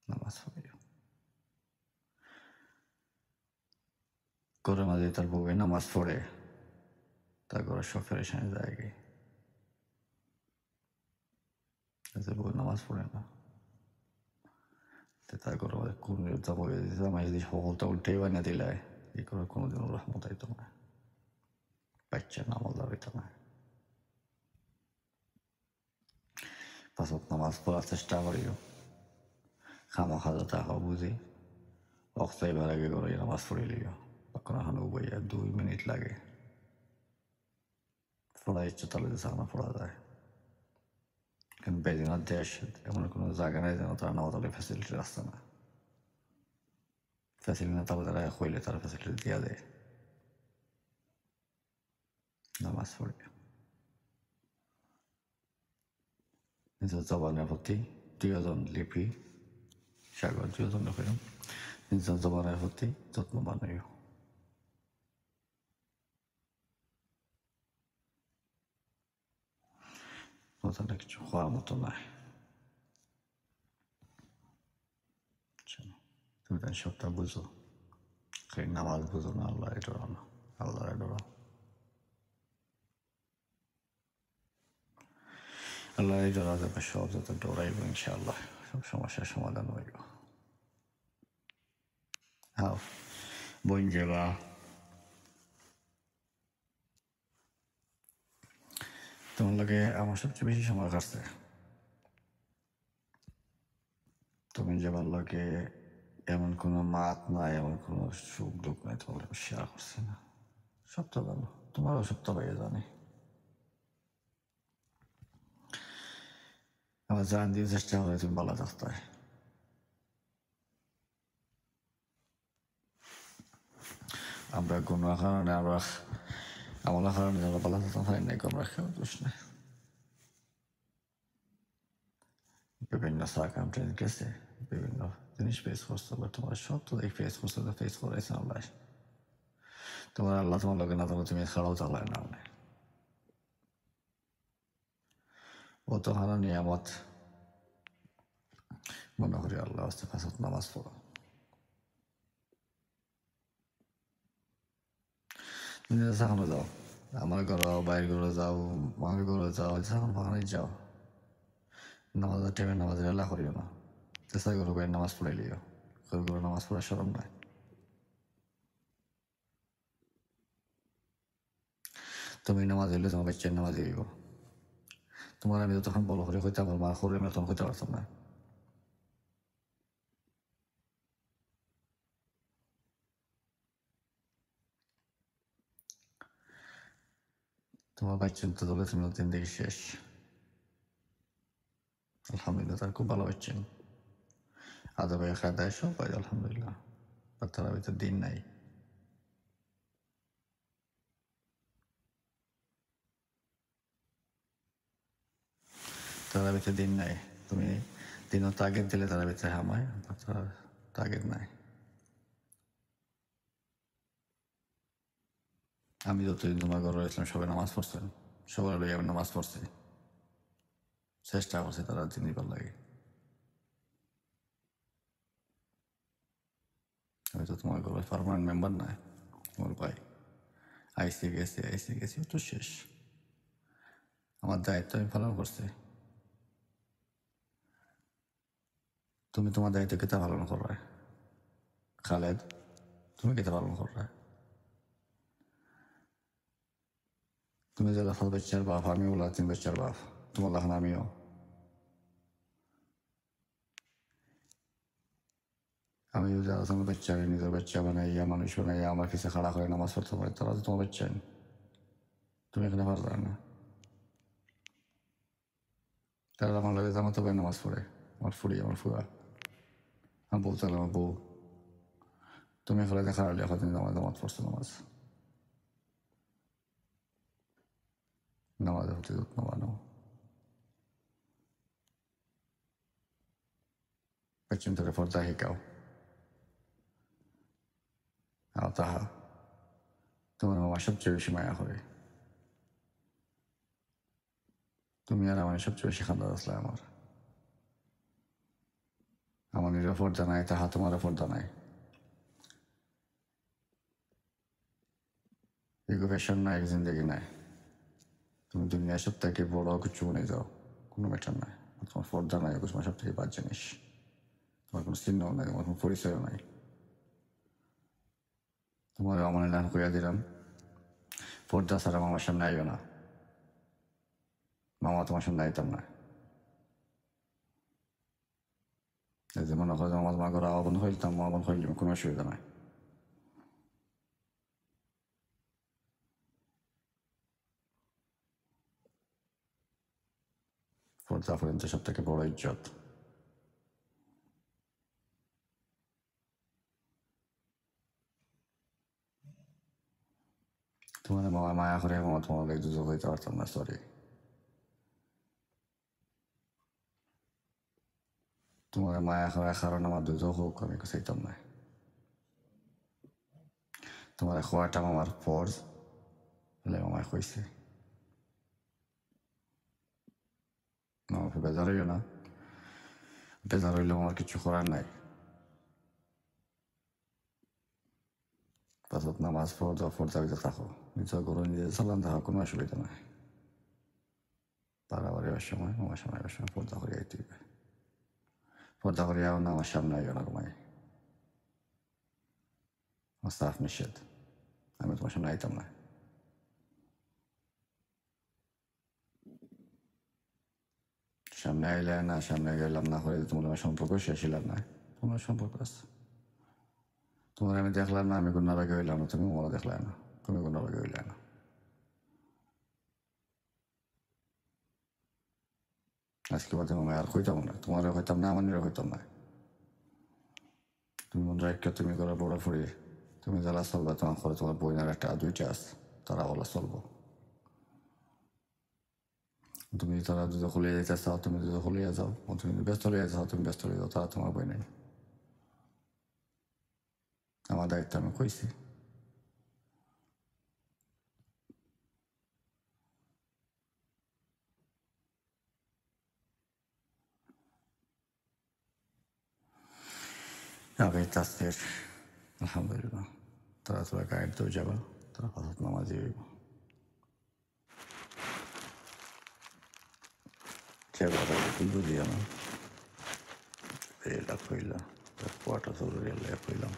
নামাজ পড়িও। ঘরের মাঝে তার বউয়ে নামাজ পড়ে, তার ঘরে সব ফেরেশানি যায় গে। বউ নামাজ পড়ে না, তার ঘরের মাঝে কোন জামাই যদি সকলটা উল্টেই বানিয়ে দিলায়, এই করে কোনোদিনও রহমত হইতো না, বাচ্চা নামাজদার হইতো না। 5 ওয়াক্ত নামাজ পড়ার চেষ্টা করিও, খামাখা যাতে আহ বুঝি অক্ত এবার আগে করে নামাজ পড়িলিও। তখন এখন বইয়া 2 মিনিট লাগে, পড়া ইচ্ছে তাহলে সামনে পড়া যায়। কিন্তু বেদিনার দেশ এমন কোনো জায়গা নেই যেন তারা নামাজ ফ্যাসিলিটি আসছে না। ফ্যাসিলিটি না তাহলে তারা হইলে তারা ফ্যাসিলিটি দিয়া দেয়। নামাজ পড়ে নিজের জবানের প্রতি 2 জন লিপি সাগর 2 জন ফেরম নিজের জবানের প্রতি যত্নবান হইও। নতুনটা কিছু হওয়ার মতো নাই। তুমি তাই সবটা বুঝো, নামাজ বুঝো না, আল্লাহ ডরাও না, আল্লাহ ডরাও। আল্লাহ ডরা যাবে, সব যত ডরাইব ইনশাআল্লাহ সব সমস্যার সমাধান হইব। হ্যাঁ বোন যাবা, তোমার লাগে আমার সবচেয়ে বেশি সময় কাটছে। তুমি যাবার লাগে এমন কোনো মাত নাই, এমন কোনো সুখ দুঃখ নাই, তোমার শেয়ার করছি না। সব তো ভালো, তোমারও সব তো ভাইয়া জানি। আমার জান দিয়ে চেষ্টা করে তুমি ভালো থাকতে। আমরা কোনো কারণে আমরা আমার কারণে যারা ভালো থাকতে পারি নাই, আমরা কেউ দোষ নেই। বিভিন্ন সার্কামস্টেন্স গেছে, বিভিন্ন জিনিস ফেস করতে হবে, তোমার সব তো ফেস করতে তো ফেস করাইছে আল্লাহ। তোমার আল্লাহ তোমার লোকে না, তোমার তুমি খারাও চালায় না, ও তো হারা নিয়ামত। মনে করি আল্লাহ আস্তে ফাঁসাত নামাজ পড়ো। নিজে যেখানে যাও, আমার ঘরে বাইরের ঘরে যাও, মামির ঘরে যাও, যখন ওখানে যাও, নামাজের টাইমে নামাজের এলা করিও না, চেষ্টা করো করে নামাজ পড়ে লিও, করে নামাজ পড়ার শরম নাই। তুমি নামাজ হইলে তোমার বাচ্চার নামাজ হইব। তোমার আমি তখন বলো করে হইতে আমার মা করে আমি তখন হইতে পারতাম না। তোমার বাচ্চা তো তোলে তুমি জিন্দগি শেষ। আলহামদুলিল্লাহ তার খুব ভালো বাচ্চেন, আদবে খাদায় সবাই আলহামদুলিল্লাহ। আর তারা ভিতর দিন নাই, তারা ভিতরে দিন নাই। তুমি দিনও তাগের দিলে তারা ভিতরে হামায়, তারা তাগের নাই। আমি যতদিন তোমার ঘরে রয়েছিলাম সবাই নামাজ পড়ছেন, সবার লইয়া আমি নামাজ পড়ছি, চেষ্টা করছি তারা জিনিস লাগে। আমি তো তোমার ঘরে পারমানেন্ট মেম্বার নাই, তোমার ভাই আইসি গেছি তো শেষ। আমার দায়িত্ব আমি পালন করছি। তুমি তোমার দায়িত্ব কেতা পালন করবে খালেদ? তুমি কেতা পালন করবে? তুমি যে লাফাল বাচ্চার বাপ, আমিও লাতিন বাচ্চার বাপ, তোমার লাখান আমিও। আমি যদি তোমার বাচ্চা, আমি নিজের বাচ্চা বানাইয়া মানুষ বানাইয়া আমার কাছে খাড়া করে নামাজ পড়তে পারি, তারা তো তোমার বাচ্চা। তুমি এখানে পারবে না। তারা আমার লাগে আমার তো নামাজ পড়ে, আমার ফুড়ি, আমার ফুয়া। আমি বলতে আমার বউ, তুমি এখানে দেখা হলে এখন নামাজ পড়ছো, নামাজের প্রতি যত্নবান হও। পেছনটারে পর্দা শিকাও। তাহা তোমার আমার সবচেয়ে বেশি মায়া করে। তুমি আর আমার সবচেয়ে বেশি খান্দার আসলে আমার নিজের পর্দা নাই, তাহা তোমার পর্দা নাই। ইকুপেশন নাই, জিন্দগি নাই। তুমি দুনিয়া সব থেকে বড় কিছু নিয়ে যাও, কোনো ম্যাটার নাই। তোমার পর্দা নাই, তোমার সব থেকে বাদ জিনিস। তোমার কোনো চিহ্নও নাই, তোমার কোনো পরিচয়ও নাই। তোমার আমার লান কইয়া দিলাম, পর্দা ছাড়া মামার সামনে আইও না। মামা তোমার সামনে আইতাম না। এই যে মনে করো আমার মা ঘরে আহ্বান হইতাম, আহ্বান হইলে কোনো অসুবিধা নাই। পর্দা পর্যন্ত সব থেকে বড় ইজ্জত। তোমার মামা মায়া করে মামা তোমার লাগে দুজো হইতে পারতাম না, সরি। তোমার মায়া করার কারণ আমার দুজো হোক আমি চাইতাম না। তোমার খোয়াটা আমার ফর্জ বলে মামায় কইছে। মামাকে বেজার হইও না, বেজার হইলেও আমার কিছু করার নাই। পাছত নামাজ পড়তে থাকো, নিজের গরু নিজে চালান থাকো, কোনো অসুবিধা নাই। বাড়াবাড়ি হওয়ার সময় মামার সামনে হওয়ার সময় পর্দা করে আইতে হবে। পর্দা করে আও না, আমার সামনে আইও না ঘুমাই। আমার সাফ নিষেধ, আমি তোমার সামনে আইতাম না। সামনে আইলে না, সামনে গেলাম না করে তোমার আমার সম্পর্ক শেষ হইলাম না। তোমার সম্পর্ক আছে, তোমার আমি দেখলাম না, আমি গুণাবাগে হইলাম না, তুমি আমার দেখলাম না, তুমি গুণাবাগে হইলে না। আজকে বাদে মামা আর কইতাম না, তোমারও হইতাম না, আমারও হইতাম না। তুমি মনে রাখো, তুমি করে বড় ফুড়ি, তুমি যারা চলবে তোমার করে তোমার বইনার একটা দুইটা আছে, তারা বলা চলবো। তুমি তারা দুটো খুলিয়ে যেতে চাও, তুমি দুটো খুলিয়ে যাও। তুমি ব্যস্ত হয়ে যাও, তুমি ব্যস্ত হয়ে যাও, তারা তোমার বই নেই। আমার দায়িত্ব আমি কইছি। আগে তাস্তের আলহামদুলিল্লাহ, তারা তোরা গায়ের তো যাবা, তারা হঠাৎ নামাজি হইব। সে কথা বুঝিও না, Reella quella, per quattro solo reella quella.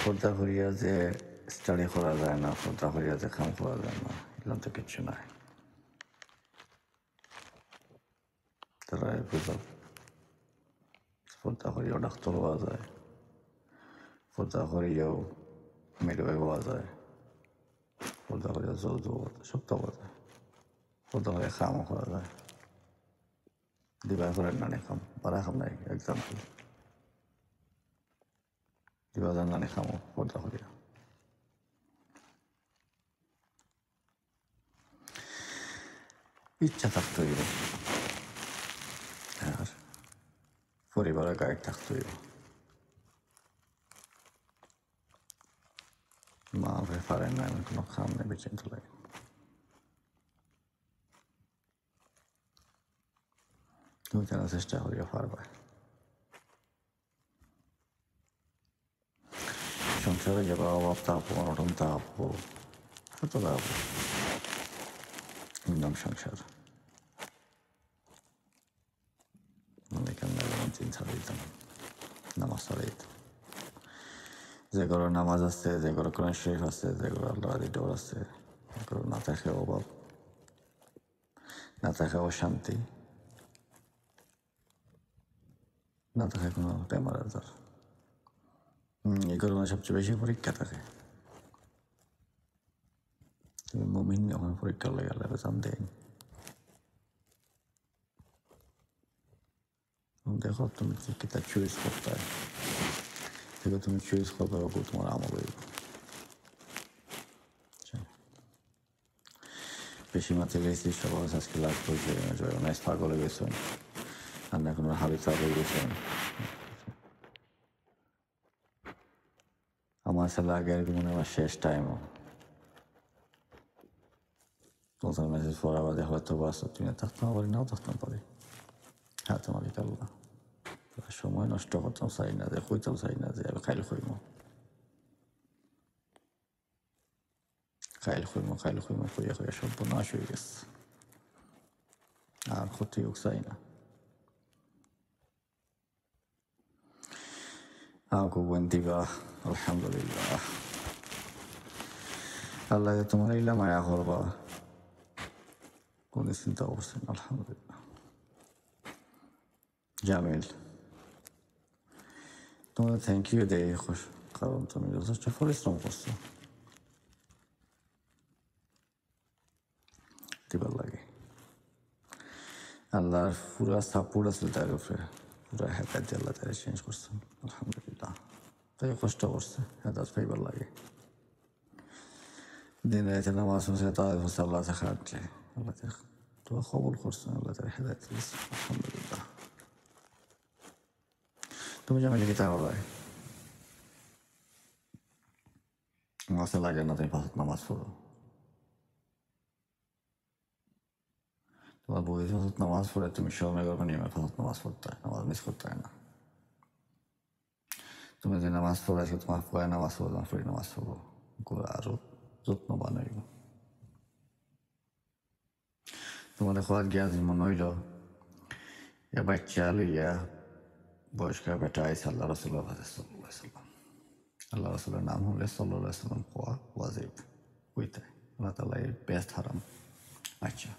পর্দা করিয়া যে স্টাডি করা যায় না, পর্দা করিয়া যে কাম করা যায় না, এগুলো তো কিচ্ছু নাই। তারা বুঝল পর্দা করিয়াও ডাক্তার হওয়া যায়, পর্দা করিয়াও মিডওয়াইফ হওয়া যায়, পর্দা করিয়া যৌধ হওয়া যায়, সব তো হওয়া যায়। পর্দা করিয়া কামও করা যায়। দিবা করেন নানি খাম, বারা খাম নাই এক্সাম্পল। দিবা যান নানি খামো পর্দা করিয়া। ইচ্ছা থাকতে হইব আর পরিবারের গাইড থাকতে হইব। মা ভাই পারেন না, এমন কোনো খাম নেই বেচিন্তা লাগে। তুমি যেন চেষ্টা করিয়া পারবা। সংসারে যাবা অভাব তাপো, অনটন তাপো, কত তাপো, একদম সংসার। মানে কেমন যেমন চিন ছাড়া দিতাম, নামাজ ছাড়া দিতাম। যে ঘরে নামাজ আছে, যে ঘরে কোরআন শরীফ আছে, যে ঘরে আল্লাহ ডোর আছে, না থাকে অভাব, না থাকে অশান্তি, না থাকে কোনো বেমার আজার। এই ঘরে সবচেয়ে বেশি পরীক্ষা থাকে। তুমি মুমিন যখন পরীক্ষা লেগে গেলে জান দেন। দেখো তুমি কিতা চুজ করতে হয়, দেখো তুমি চুজ করবে তোমার আমল হইব। বেশি মাত্রায় গেছি সবার আজকে লাভ করছে, নাইস পাগলে গেছেন আর না কোনো হাবি চাপে গেছেন। আমার ছেলে আগে আর কি মনে হয় শেষ টাইমও তোমার মেসেজ পড়া বাদে হয়তো বাসো তুমি থাকতাম পারি, নাও থাকতাম পারি। হ্যাঁ তোমাকে কাল্লা সময় নষ্ট করতাম চাই না, যে কইতাম চাই না যে খাইল খুঁইম খাইল খুঁইম কইয়া কইয়া সর্বনাশ হয়ে গেছে, আর ক্ষতি হোক চাই না। আমাকে বোন দিবা আলহামদুলিল্লাহ। আল্লাহ তোমার ইলা মায়া করবা কোনো চিন্তা করছেন আলহামদুলিল্লাহ। জামিল তোমার থ্যাংক ইউ দেই, কারণ তুমি যথেষ্ট পরিশ্রম করছো, দিবার লাগে। আল্লাহর পুরা সাপোর্ট আছে তার উপরে, পুরা হেদায়ত আল্লাহ তারা চেঞ্জ করছেন আলহামদুলিল্লাহ। তাই কষ্ট করছে, হেদায়ত পাইবার লাগে। দিন রাতে নামাজ পড়ছে, তাদের হচ্ছে আল্লাহ খাটছে, আল্লাহ তোরা কবুল করছেন, আল্লাহ তারা হেদায়ত দিয়েছে আলহামদুলিল্লাহ। তুমি জামিলে কি তা হয় মাসে লাগে না তুমি পাঁচ নামাজ পড়ো, তোমার বই ফাঁসত নামাজ পড়ে তুমি সময় করবে নিয়মে ফাঁসত নামাজ পড়তে হয়, নামাজ মিস করতে হয় না। তুমি যে নামাজ পড়ো আজকে তোমার পড়ে নামাজ পড়ো, তোমার ফ্রি নামাজ পড়ো, করে আরও যত্নবান হইব। তোমাদের খোয়াত গিয়া মনে হইল এ বাচ্চা লইয়া বয়স্ক বেটা আইসা আল্লাহ রসুল্লাহ সাল্লাহ সাল্লাম। আল্লাহ রসুলের নাম হলে সাল্লাহ সাল্লাম কোয়া ওয়াজিব কইতে, আল্লাহ তালা এই বেস্ট হারাম। আচ্ছা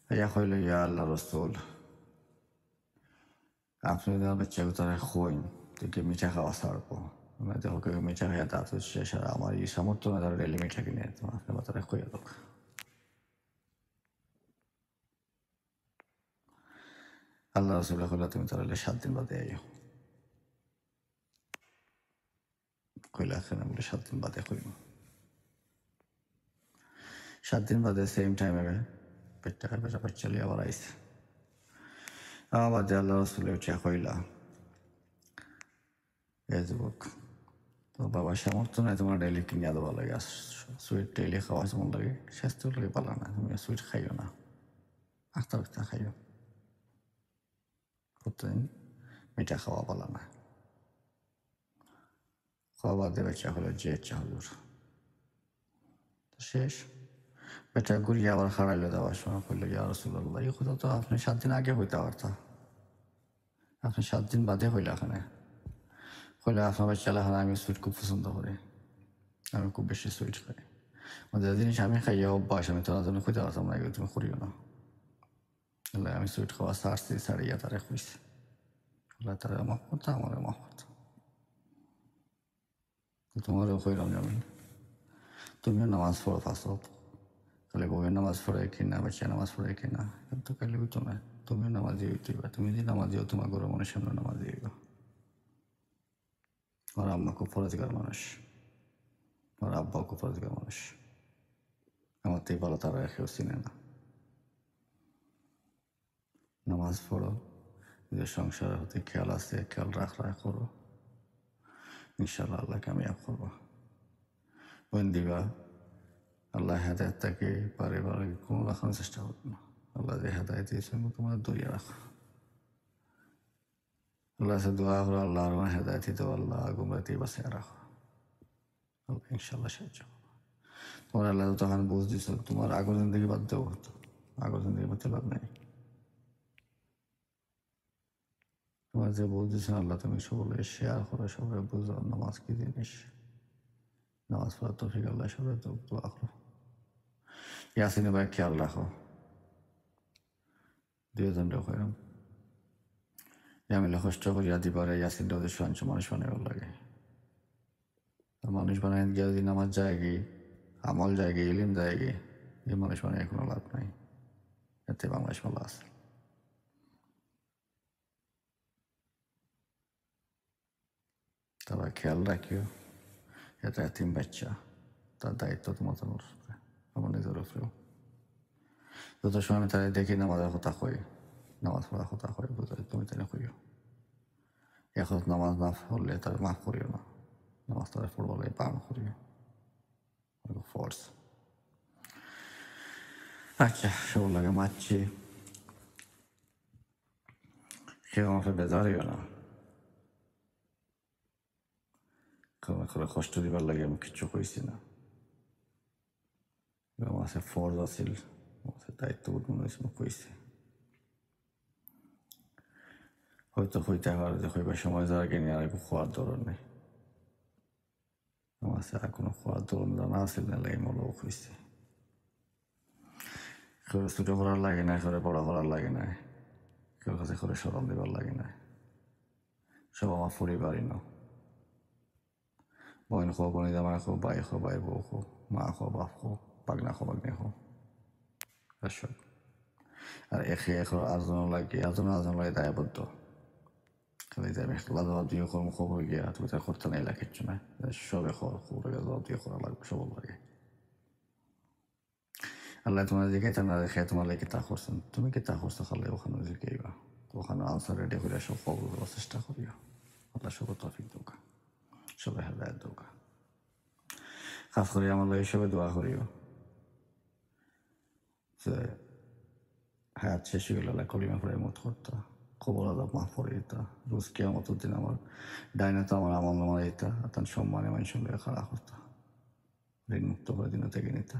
ইয়া কইল ইয়া আল্লাহ রসুল আপনি যদি আমার বাচ্চাকে তারা খোয়েন তুই মিঠা খাওয়া ছাড়বো, দেখো কেউ মিঠা খাইয়া তা তো শেষ, আর আমার এই সামর্থ্য না তারা ডেলি মিঠা কিনে তোমার আপনি তারা খইয়া লোক। আল্লাহ রসুল্লাহ কইলা তুমি তাহলে 7 দিন বাদে আইও। কইলা এখানে বলে 7 দিন বাদে কইব। 7 দিন বাদে সেম টাইমে পেটটা বেটা বাচ্চা লিয়ে আবার আইসে। আবার যে আল্লাহ রসুলের উঠে কইলা এ যুবক তো বাবার সামর্থ্য নাই তোমার ডেলি কিনিয়া দেওয়া লাগে, আর সুইট ডেলি খাওয়া যেমন লাগে স্বাস্থ্য লাগে পালা না, তুমি সুইট খাইও না, আখতা আখতা খাইও, প্রতিদিন মিঠা খাওয়া পালা না। খাওয়া বাদে বাচ্চা হলে যে ইচ্ছা হজুর শেষ। এটা ঘুরিয়ে আবার হারাইলে দেওয়ার সময় করলো ইয়া রাসূলুল্লাহ, এই কথা তো আপনি 7 দিন আগে হইতে পারতা, আপনি 7 দিন বাদে হইলে এখানে হইলে আপনার বাচ্চা লেখানে আমি সুইট খুব পছন্দ করি, আমি খুব বেশি সুইট খাই, যে জিনিস আমি খাইয়ে অভ্যাস আমি তোর জন্য খুঁজে পারতাম না, এগুলো তুমি করিও না। আমি সুইট খাওয়া ছাড়িয়ে তারা খুঁজছি, তারা মাফ করতো, আমারও মাফ করতো, তোমারও কইলাম যেমন তুমিও নামাজ পড়ো ফাঁসো, খালি বউয়ের নামাজ পড়ে কিনা বাচ্চা নামাজ পড়ে কিনা কিন্তু খালি হইতো না, তুমিও নামাজি হইতে হইবা, তুমি যদি নামাজিও তোমার ঘরে মানুষের সামনে নামাজি হইবা। আমার আম্মা খুব পরিষ্কার মানুষ, আমার আব্বাও খুব পরিষ্কার মানুষ, আমার থেকে ভালো তারা কেউ চিনে না। নামাজ পড়ো, নিজের সংসারের প্রতি খেয়াল আছে, খেয়াল রাখা করো, ইনশাল্লাহ আল্লাহ কামিয়াব করবো। ওই দিবা আল্লাহ হেদায়ত তাকে পারে কোনো রাখানোর চেষ্টা করবো না, আল্লাহ যে হেদায়ত দিয়েছে তোমার দরিয়া রাখো, আল্লাহ সে দোয়া করো আল্লাহ আমার হেদায়ত দিতে, আল্লাহ গুমরাতি বাঁচিয়ে রাখো, আল্লাহ ইনশাল্লাহ সাহায্য করবো। তোমার আল্লাহ তখন বুঝ দিছ, তোমার আগর জিন্দগি বাদ দেওয়া হতো, আগর জিন্দগি বাদ লাভ নেই, তোমার যে বুঝ দিচ্ছেন আল্লাহ তুমি সকলে শেয়ার করো, সবাই বুঝো নামাজ কি জিনিস, নামাজ পড়ার তৌফিক আল্লাহ সবাই তো দোয়া করো। ইয়াসিনে ভাই খেয়াল রাখো, 2জন হইলাম আমি কষ্ট করিয়া দিবারে ইয়াসিনটা ওদের সঞ্চ মানুষ বানাবার লাগে, মানুষ বানায় গিয়ে যদি নামাজ যায় গিয়ে আমল যায় গিয়ে ইলিম যায় গিয়ে, এই মানুষ বানায় কোনো লাভ নাই, এতে বাংলাদেশ ভালো আছে। তবে খেয়াল রাখিও, এটা এতিম বাচ্চা, তার দায়িত্ব তোমার উপরে, আমার নিজের উপরেও। যত সময় আমি তাদের দেখি নামাজের কথা কই, নামাজ পড়ার কথা কই, বুঝাই তুমি তাই কইও, এখন নামাজ না পড়লে তার মাফ করিও না, নামাজ তারা পড়বলে পালন করিও, ফোর্স। আচ্ছা সব লাগে মারছি, কেউ আমাকে বেজারিও না, করে কষ্ট দিবার লাগে আমি কিচ্ছু কইছি না, আমার ফোর্স আছিল, আমার দায়িত্ববোধ মনে হয়েছে কইছি, হয়তো হইতে পারে যে হইবার সময় যারা কিনে আর খোয়ার দরকার নেই, আমার আর কোনো খোয়ার দরকার জানা আছিল না, এই মূলক হয়েছে, কেউ ছোটো করার লাগে না, করে বড় করার লাগে না, কেউ কাছে করে সরম দিবার লাগে না, সব আমার পরিবারই না, বোন খো, বোন জামাই খো, ভাই খো, ভাই বউ খো, মা খো, বাপ খো, বাগনা খো, বাগনে খো, সব আর একে আর্জন লাগে, আর্জন লাগে দায়বদ্ধ, খালি যে আমি জবাব দিয়ে খবর গিয়া তুমি তার করতে নাই লাগে কিচ্ছু না, সবে খবর জবাব দিয়ে করা লাগবে, সব লাগে। আল্লাহ তোমার জিজ্ঞাসা না দেখে তোমার লাগে তা করছেন, তুমি কি তা করছো খালে ওখানে জিজ্ঞাইবা, ওখানে আনসার রেডি করে সব খবর দেওয়ার চেষ্টা করিও, আল্লাহ সব তফিক দৌকা, সবাই হেদায়ত দৌকা, খাস করে আমার লাগে সবাই দোয়া করিও যে হায়াত শেষ হয়ে গেলে কলিমা পড়ে মত করতা, খবর আদাব মাফ করে দিতা, রোজ কেয়ামতের দিন আমার ডাইনে তো আমার আমল নামা দিতা, তার সম্মানে মানুষ সঙ্গে খারাপ করতা, ঋণ মুক্ত করে দিন থেকে নিতা,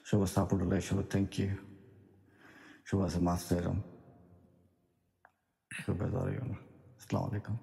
সবার সাপোর্ট হলে সবার থ্যাংক ইউ, সবার আছে মাফ চাইলাম, সবাই দাঁড়িয়ে না, আসসালামু আলাইকুম।